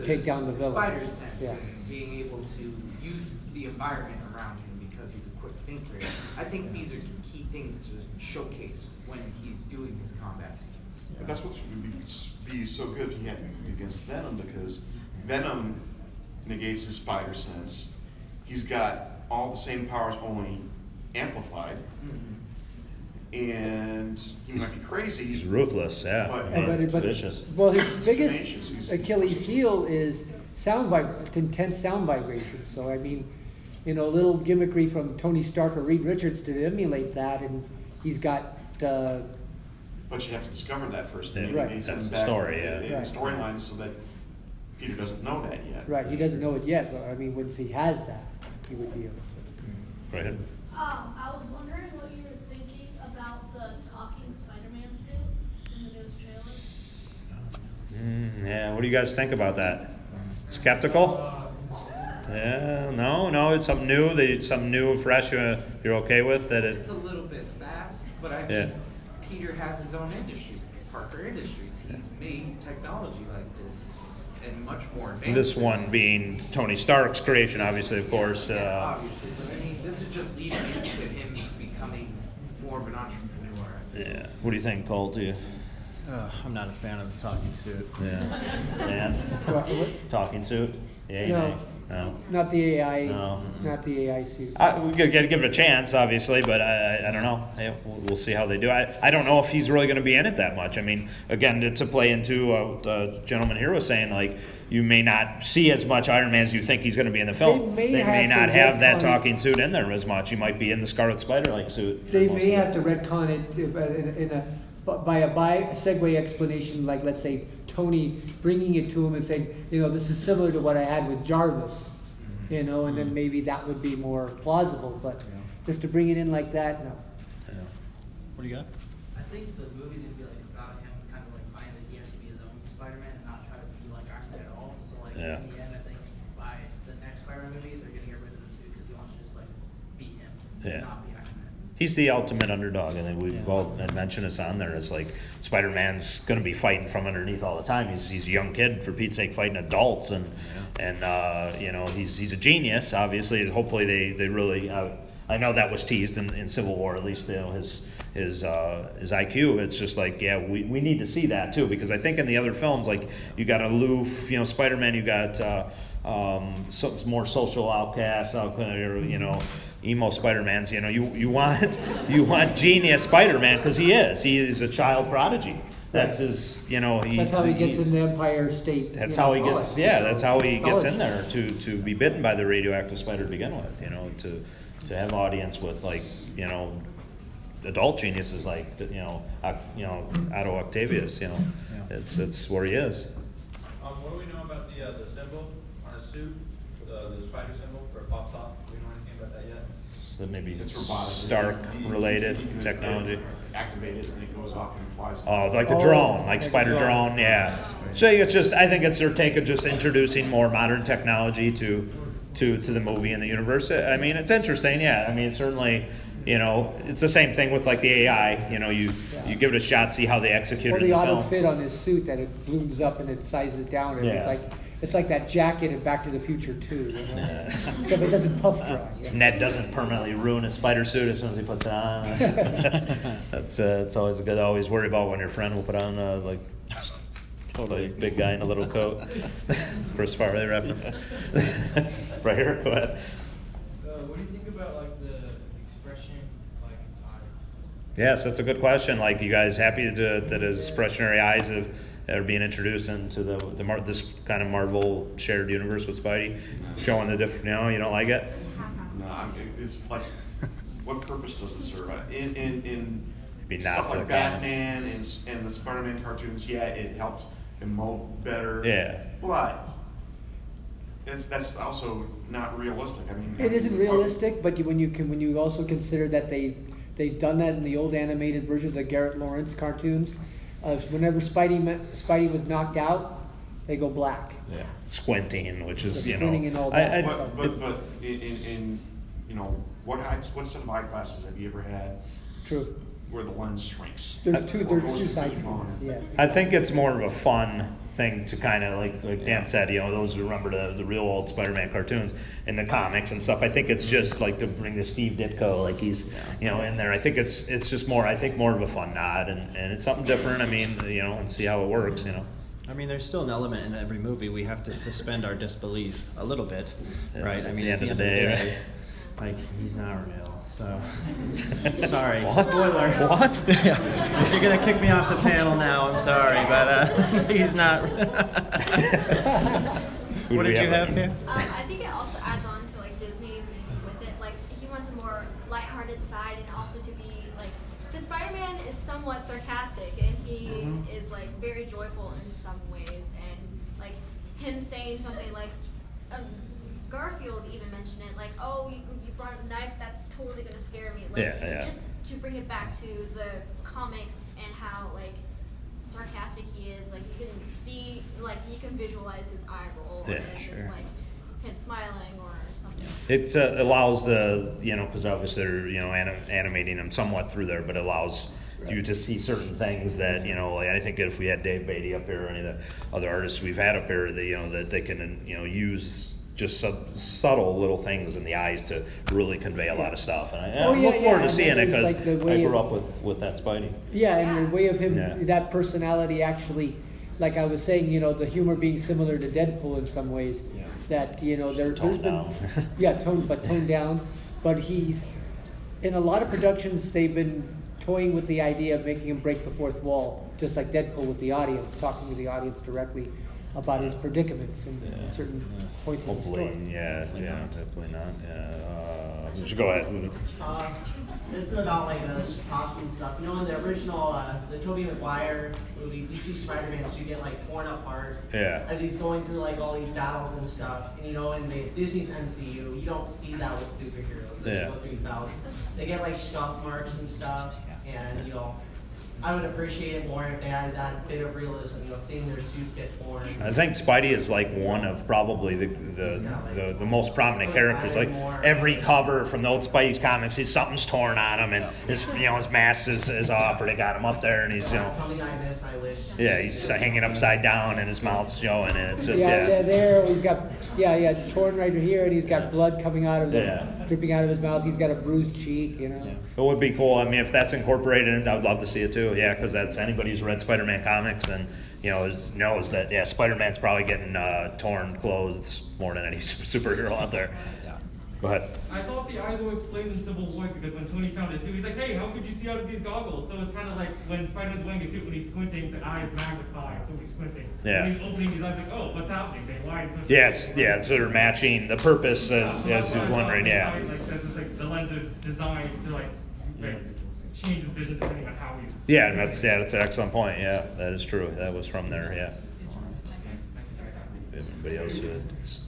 take down the villain? Spider sense, Yeah. and being able to use the environment around him because he's a quick thinker. I think these are key things to showcase when he's doing his combat scenes. But that's what would be so good if he had against Venom, because Venom negates his spider sense. He's got all the same powers, only amplified. And he might be crazy. He's ruthless, yeah. But vicious. Well, his tenacious. biggest Achilles heel is intense sound vibrations. So I mean, a little gimmickry from Tony Stark or Reed Richards to emulate that, and he's got. But you have to discover that first. Right. That's the story, yeah. In the storyline, so that Peter doesn't know that yet. Right, he doesn't know it yet, but I mean, once he has that, he would be able to. Go ahead. I was wondering what you were thinking about the talking Spider-Man suit in the newest trailer. Yeah, what do you guys think about that? Skeptical? Yeah, no, it's something new. Something new, fresh. You're okay with that? It's a little bit fast, but I think Peter has his own industries, Parker Industries. He's made technology like this and much more advanced. This one being Tony Stark's creation, obviously, of course. Obviously, but I mean, this is just leading into him becoming more of an entrepreneur. Yeah. What do you think, Colt? I'm not a fan of the talking suit. Yeah. And talking suit? Yeah. No. No. Not the AI. No. Not the AI suit. We could give it a chance, obviously, but I don't know. We'll see how they do. I don't know if he's really going to be in it that much. I mean, again, to play into what the gentleman here was saying, like, you may not see as much Iron Man as you think he's going to be in the film. They may not have that talking suit in there as much. He might be in the Scarlet Spider-like suit. They may have to retcon it by a segue explanation, like, let's say, Tony bringing it to him and saying, this is similar to what I had with Jarvis, and then maybe that would be more plausible, but just to bring it in like that, no. What do you got? I think the movie's gonna be like about him kind of like finding that he has to be his own Spider-Man and not try to be like Iron Man at all. So like in the end, I think by the next Spider-Man movie, they're gonna get rid of the suit because he wants to just like be him, not be Iron Man. He's the ultimate underdog. I think we've all mentioned this on there. It's like Spider-Man's going to be fighting from underneath all the time. He's a young kid, for Pete's sake, fighting adults, and he's a genius. Obviously, hopefully they really. I know that was teased in Civil War. At least his IQ. It's just like we need to see that too, because I think in the other films, like you got aloof, Spider-Man, you got some more social outcasts, emo Spider-Mans. You want genius Spider-Man because he is a child prodigy. That's his. That's how he gets in the Empire State. That's how he gets. Yeah, that's how he gets in there to be bitten by the radioactive spider to begin with. To have audience with adult geniuses like Otto Octavius. It's where he is. What do we know about the symbol on his suit, the spider symbol where it pops off? Do we know anything about that yet? So maybe It's robotic. Stark-related technology. Activate it and it goes off and flies. Oh, like the drone, like Spider Drone, yeah. So I think it's their take of just introducing more modern technology to the movie and the universe. I mean, it's interesting, yeah. I mean, it's certainly, it's the same thing with like the AI. You give it a shot, see how they execute Or it in the the auto film. fit on his suit that it balloons up and it sizes down, and it's like that jacket in Back to the Future too. Except it doesn't puff dry. Ned doesn't permanently ruin his spider suit as soon as he puts it on. It's always good. Always worry about when your friend will put on totally big guy in a little coat. Chris Farley reference. Right here, go ahead. What do you think about like the expression, like eyes? Yes, that's a good question. Like, you guys happy that his expressionary eyes are being introduced into this kind of Marvel shared universe with Spidey, showing the different. You don't like it? No, it's like, what purpose does it serve? In Maybe stuff not to like the Batman and the Spider-Man cartoons, it helps emote better. Yeah. But that's also not realistic. I mean, It isn't realistic, but when you also consider that they've done that in the old animated versions of the Garrett Lawrence cartoons. Whenever Spidey was knocked out, they go black. Yeah. Squinting, which is, The you squinting know, and all that. But in you know, what set of eyeglasses have you ever had? True. Where the lens shrinks. There's two Or goes sides to completely this, gone. yeah. I think it's more of a fun thing to kind of like Dan said, you know, those who remember the real old Spider-Man cartoons and the comics and stuff. I think it's just like to bring the Steve Ditko, like he's, you know, in there. I think it's just more, I think more of a fun nod, and it's something different. I mean, you know, and see how it works, you know. I mean, there's still an element in every movie. We have to suspend our disbelief a little bit, right? I mean, at the end of the day, like, he's not real. So, sorry. What? Spoiler. What? Yeah. If you're gonna kick me off the panel now, I'm sorry, but he's not. What did you have here? I think it also adds on to like Disney with it. Like he wants a more lighthearted side, and also to be like, because Spider-Man is somewhat sarcastic, and he is like very joyful in some ways, and like him saying something like. Garfield even mentioned it, like, oh, you brought a knife, that's totally gonna scare me. Like, just to bring it back to the comics and how, like, sarcastic he is, like, you can see, like, you can visualize his eye roll, and it's just, like, him smiling or something. It allows the, you know, because obviously they're, you know, animating them somewhat through there, but it allows you to see certain things that, you know, like I think if we had Dave Beatty up here or any of the other artists we've had up here, you know, that they can, you know, use just subtle little things in the eyes to really convey a lot of stuff. And I look forward to seeing it, because I grew up with that Spidey. Yeah, and the way of him, that personality actually, like I was saying, you know, the humor being similar to Deadpool in some ways. Yeah. That, you know, there's toned been, down. toned down. But he's, in a lot of productions, they've been toying with the idea of making him break the fourth wall, just like Deadpool with the audience, talking to the audience directly about his predicaments and certain points in the story. Definitely not. Just go ahead. This is about like the costume stuff. You know, in the original, the Tobey Maguire movie, you see Spider-Man, so you get like torn apart. Yeah. As he's going through like all these battles and stuff. And you know, in the Disney's MCU, you don't see that with superheroes. They go through these battles. They get like scuff marks and stuff, and you know. I would appreciate it more if they added that bit of realism, you know, seeing their suits get torn. I think Spidey is like one of probably the most prominent characters. Like every cover from the old Spidey's comics, something's torn on him, and his mask is off, or they got him up there, and he's Something I miss, I wish. Yeah, he's hanging upside down, and his mouth's showing, and it's just there he's got it's torn right here, and he's got blood coming out of dripping out of his mouth. He's got a bruised cheek, you know. It would be cool. I mean, if that's incorporated, I would love to see it too. Yeah, because that's anybody who's read Spider-Man comics and knows that Spider-Man's probably getting torn clothes more than any superhero out there. Yeah. Go ahead. I thought the eyes were explained in Civil War, because when Tony found his suit, he's like, hey, how could you see out of these goggles? So it's kind of like when Spider-Man's wearing his suit, when he's squinting, the eyes magnify, so he's squinting. Yeah. When he's opening his eyes, like, oh, what's happening? They wide. So they're matching the purpose as he's wondering. Yeah. Like, that's just like the lens is designed to like change his vision depending on how he's. Yeah, and that's an excellent point. Yeah, that is true. That was from there. Yeah. Anybody else?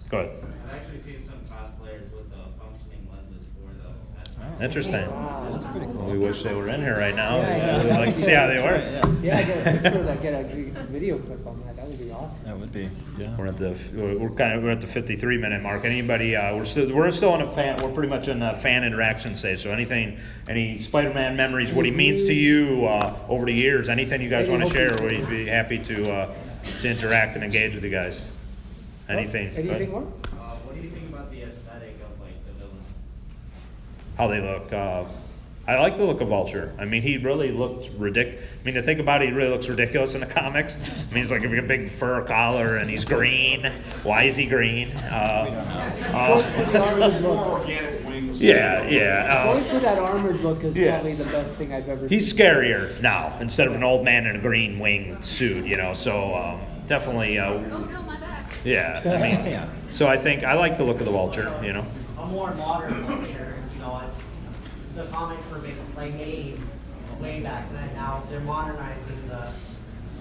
Go ahead. I've actually seen some cosplayers with functioning lenses for the. Interesting. Wow, that's pretty cool. We wish they were in here right now. Yeah, We'd like to see how they work. Yeah, get a picture of that, get a video clip on that. That would be awesome. That would be. Yeah. We're at the 53-minute mark. Anybody? We're still in a fan. We're pretty much in a fan interaction stage. So any Spider-Man memories? What he means to you over the years? Anything you guys want to share? We'd be happy to interact and engage with you guys. Anything? Anything more? What do you think about the aesthetic of like the villains? How they look. I like the look of Vulture. I mean, he really looks ridiculous. I mean, to think about it, he really looks ridiculous in the comics. I mean, he's like a big fur collar, and he's green. Why is he green? More organic wings. Going for that armored look is probably the best thing I've ever seen. He's scarier now instead of an old man in a green winged suit, So definitely. Yeah, I mean, so I think I like the look of the Vulture. A more modern Vulture, it's the comics were made like made way back then. Now they're modernizing the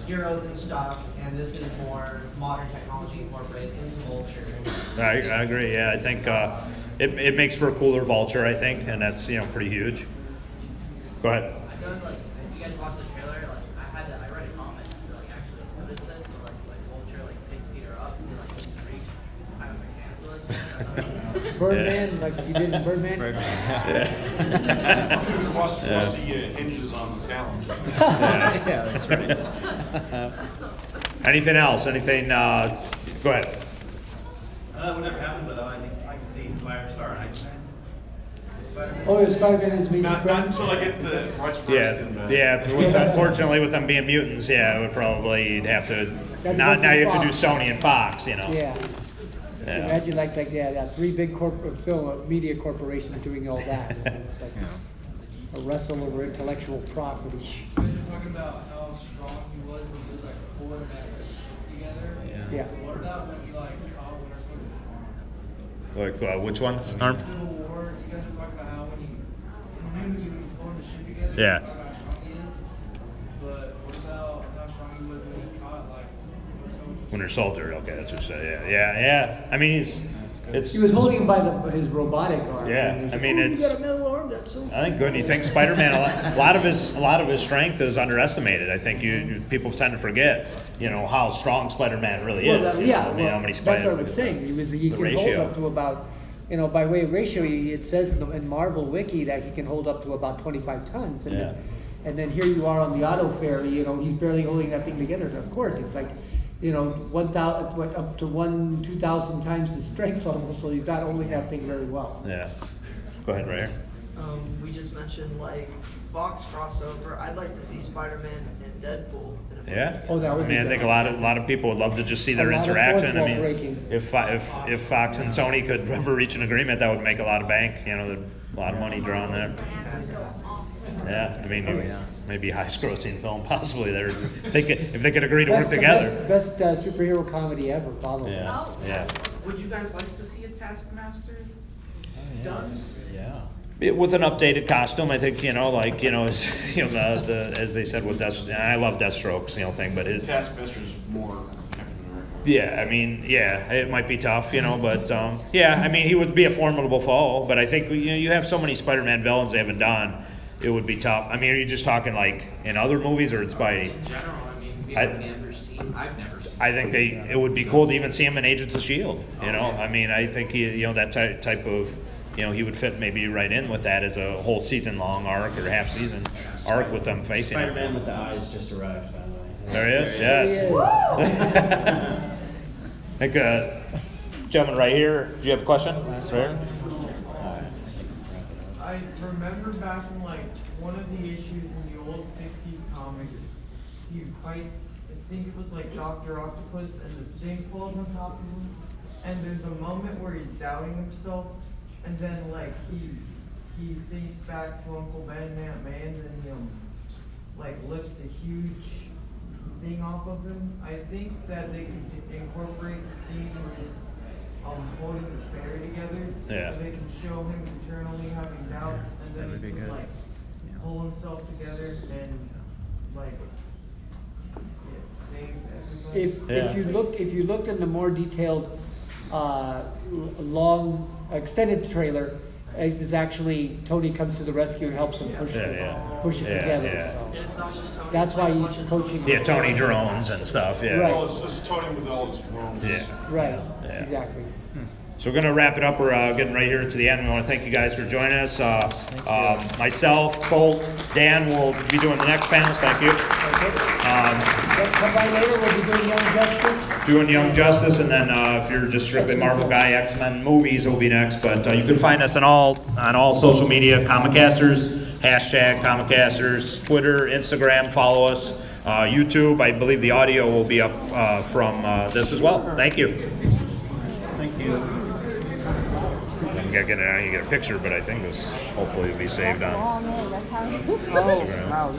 heroes and stuff, and this is more modern technology incorporated into Vulture. I agree. Yeah, I think it makes for a cooler Vulture. I think, and that's pretty huge. Go ahead. I know, like, if you guys watched the trailer, like, I read a comment to, like, actually notice this, but, like Vulture, like, picked Peter up and, like, just reached kind of mechanically. Birdman, like you did in Birdman? Rusty hinges on the talons. Yeah, that's right. Anything else? Anything? Go ahead. Would never happen, but I can see Fire Star and Iceman. Oh, it's Spider-Man is amazing. Not until I get the rights first. Yeah. Unfortunately, with them being mutants, it would probably you'd have to. Now you have to do Sony and Fox. Yeah. Imagine like three big media corporations doing all that. Like a wrestle over intellectual property. You guys were talking about how strong he was when he was like pulling that shit together. Yeah. What about when he like caught Winter Soldier? Like which ones? Arm? Civil War. You guys were talking about how when he was pulling the shit together. Yeah. How strong he is. But what about how strong he was when he caught like Winter Soldier. Okay, that's what you said. Yeah. I mean, he was holding him by his robotic arm. Yeah, I mean it's. You got a metal arm, that's so. I think good. You think Spider-Man? A lot of his strength is underestimated. I think people tend to forget, how strong Spider-Man really is. How many Spider-Man. That's what I was saying. He can hold up to about, by way of ratio. It says in Marvel Wiki that he can hold up to about 25 tons. And then here you are on the auto ferry. He's barely holding that thing together. So of course, it's like. 1,000, up to 2,000 times his strength almost, so he's not holding that thing very well. Yeah. Go ahead, right here. We just mentioned like Fox crossover. I'd like to see Spider-Man and Deadpool. Yeah. Oh, that would I mean, be I think good. a lot of people would love to just see their A lot of interaction. fourth I wall mean, breaking. if Fox and Sony could ever reach an agreement, that would make a lot of bank. There's a lot of money drawn there. Yeah, I mean, maybe high-grossing film possibly. If they could agree to work together. Best superhero comedy ever, probably. Yeah. Would you guys like to see a Taskmaster done? Yeah. With an updated costume, I think as they said with Deathstroke. I love Deathstroke's thing, but Taskmaster's more. Yeah, I mean, it might be tough, but I mean, he would be a formidable foe. But I think you have so many Spider-Man villains they haven't done. It would be tough. I mean, are you just talking like in other movies or in Spidey? In general, I mean, I've never seen. I think it would be cool to even see him in Agents of S.H.I.E.L.D. I mean, I think that type of, he would fit maybe right in with that as a whole season-long arc or half-season arc with them facing him. Spider-Man with the eyes just arrived, by the way. There he is, yes. I think, gentleman right here, do you have a question? Right here? I remember back in like one of the issues in the old 60s comics, he fights, I think it was like Dr. Octopus, and the Sting falls on top of him. And there's a moment where he's doubting himself, and then like he thinks back to Uncle Ben and Aunt May, and then he like lifts a huge thing off of him. I think that they could incorporate the scene where he's holding the fairy together. Yeah. Where they can show him internally having doubts, and then he can like pull himself together and like save everybody. If you looked in the more detailed, long extended trailer, is actually Tony comes to the rescue and helps him push it together. So. That's why he's coaching. Yeah, Tony drones and stuff. Yeah. Right. Well, it's Tony with all his drones. Yeah. Right. Exactly. So we're going to wrap it up. We're getting right here to the end. We want to thank you guys for joining us. Myself, Colt, Dan will be doing the next panels. Thank you. Come by later. We'll be doing Young Justice. Doing Young Justice, and then if you're just strictly Marvel guy, X-Men movies will be next. But you can find us on all social media, Comicasters, hashtag Comicasters, Twitter, Instagram. Follow us. YouTube. I believe the audio will be up from this as well. Thank you. Thank you. You get a picture, but I think this hopefully will be saved on Instagram. Wow.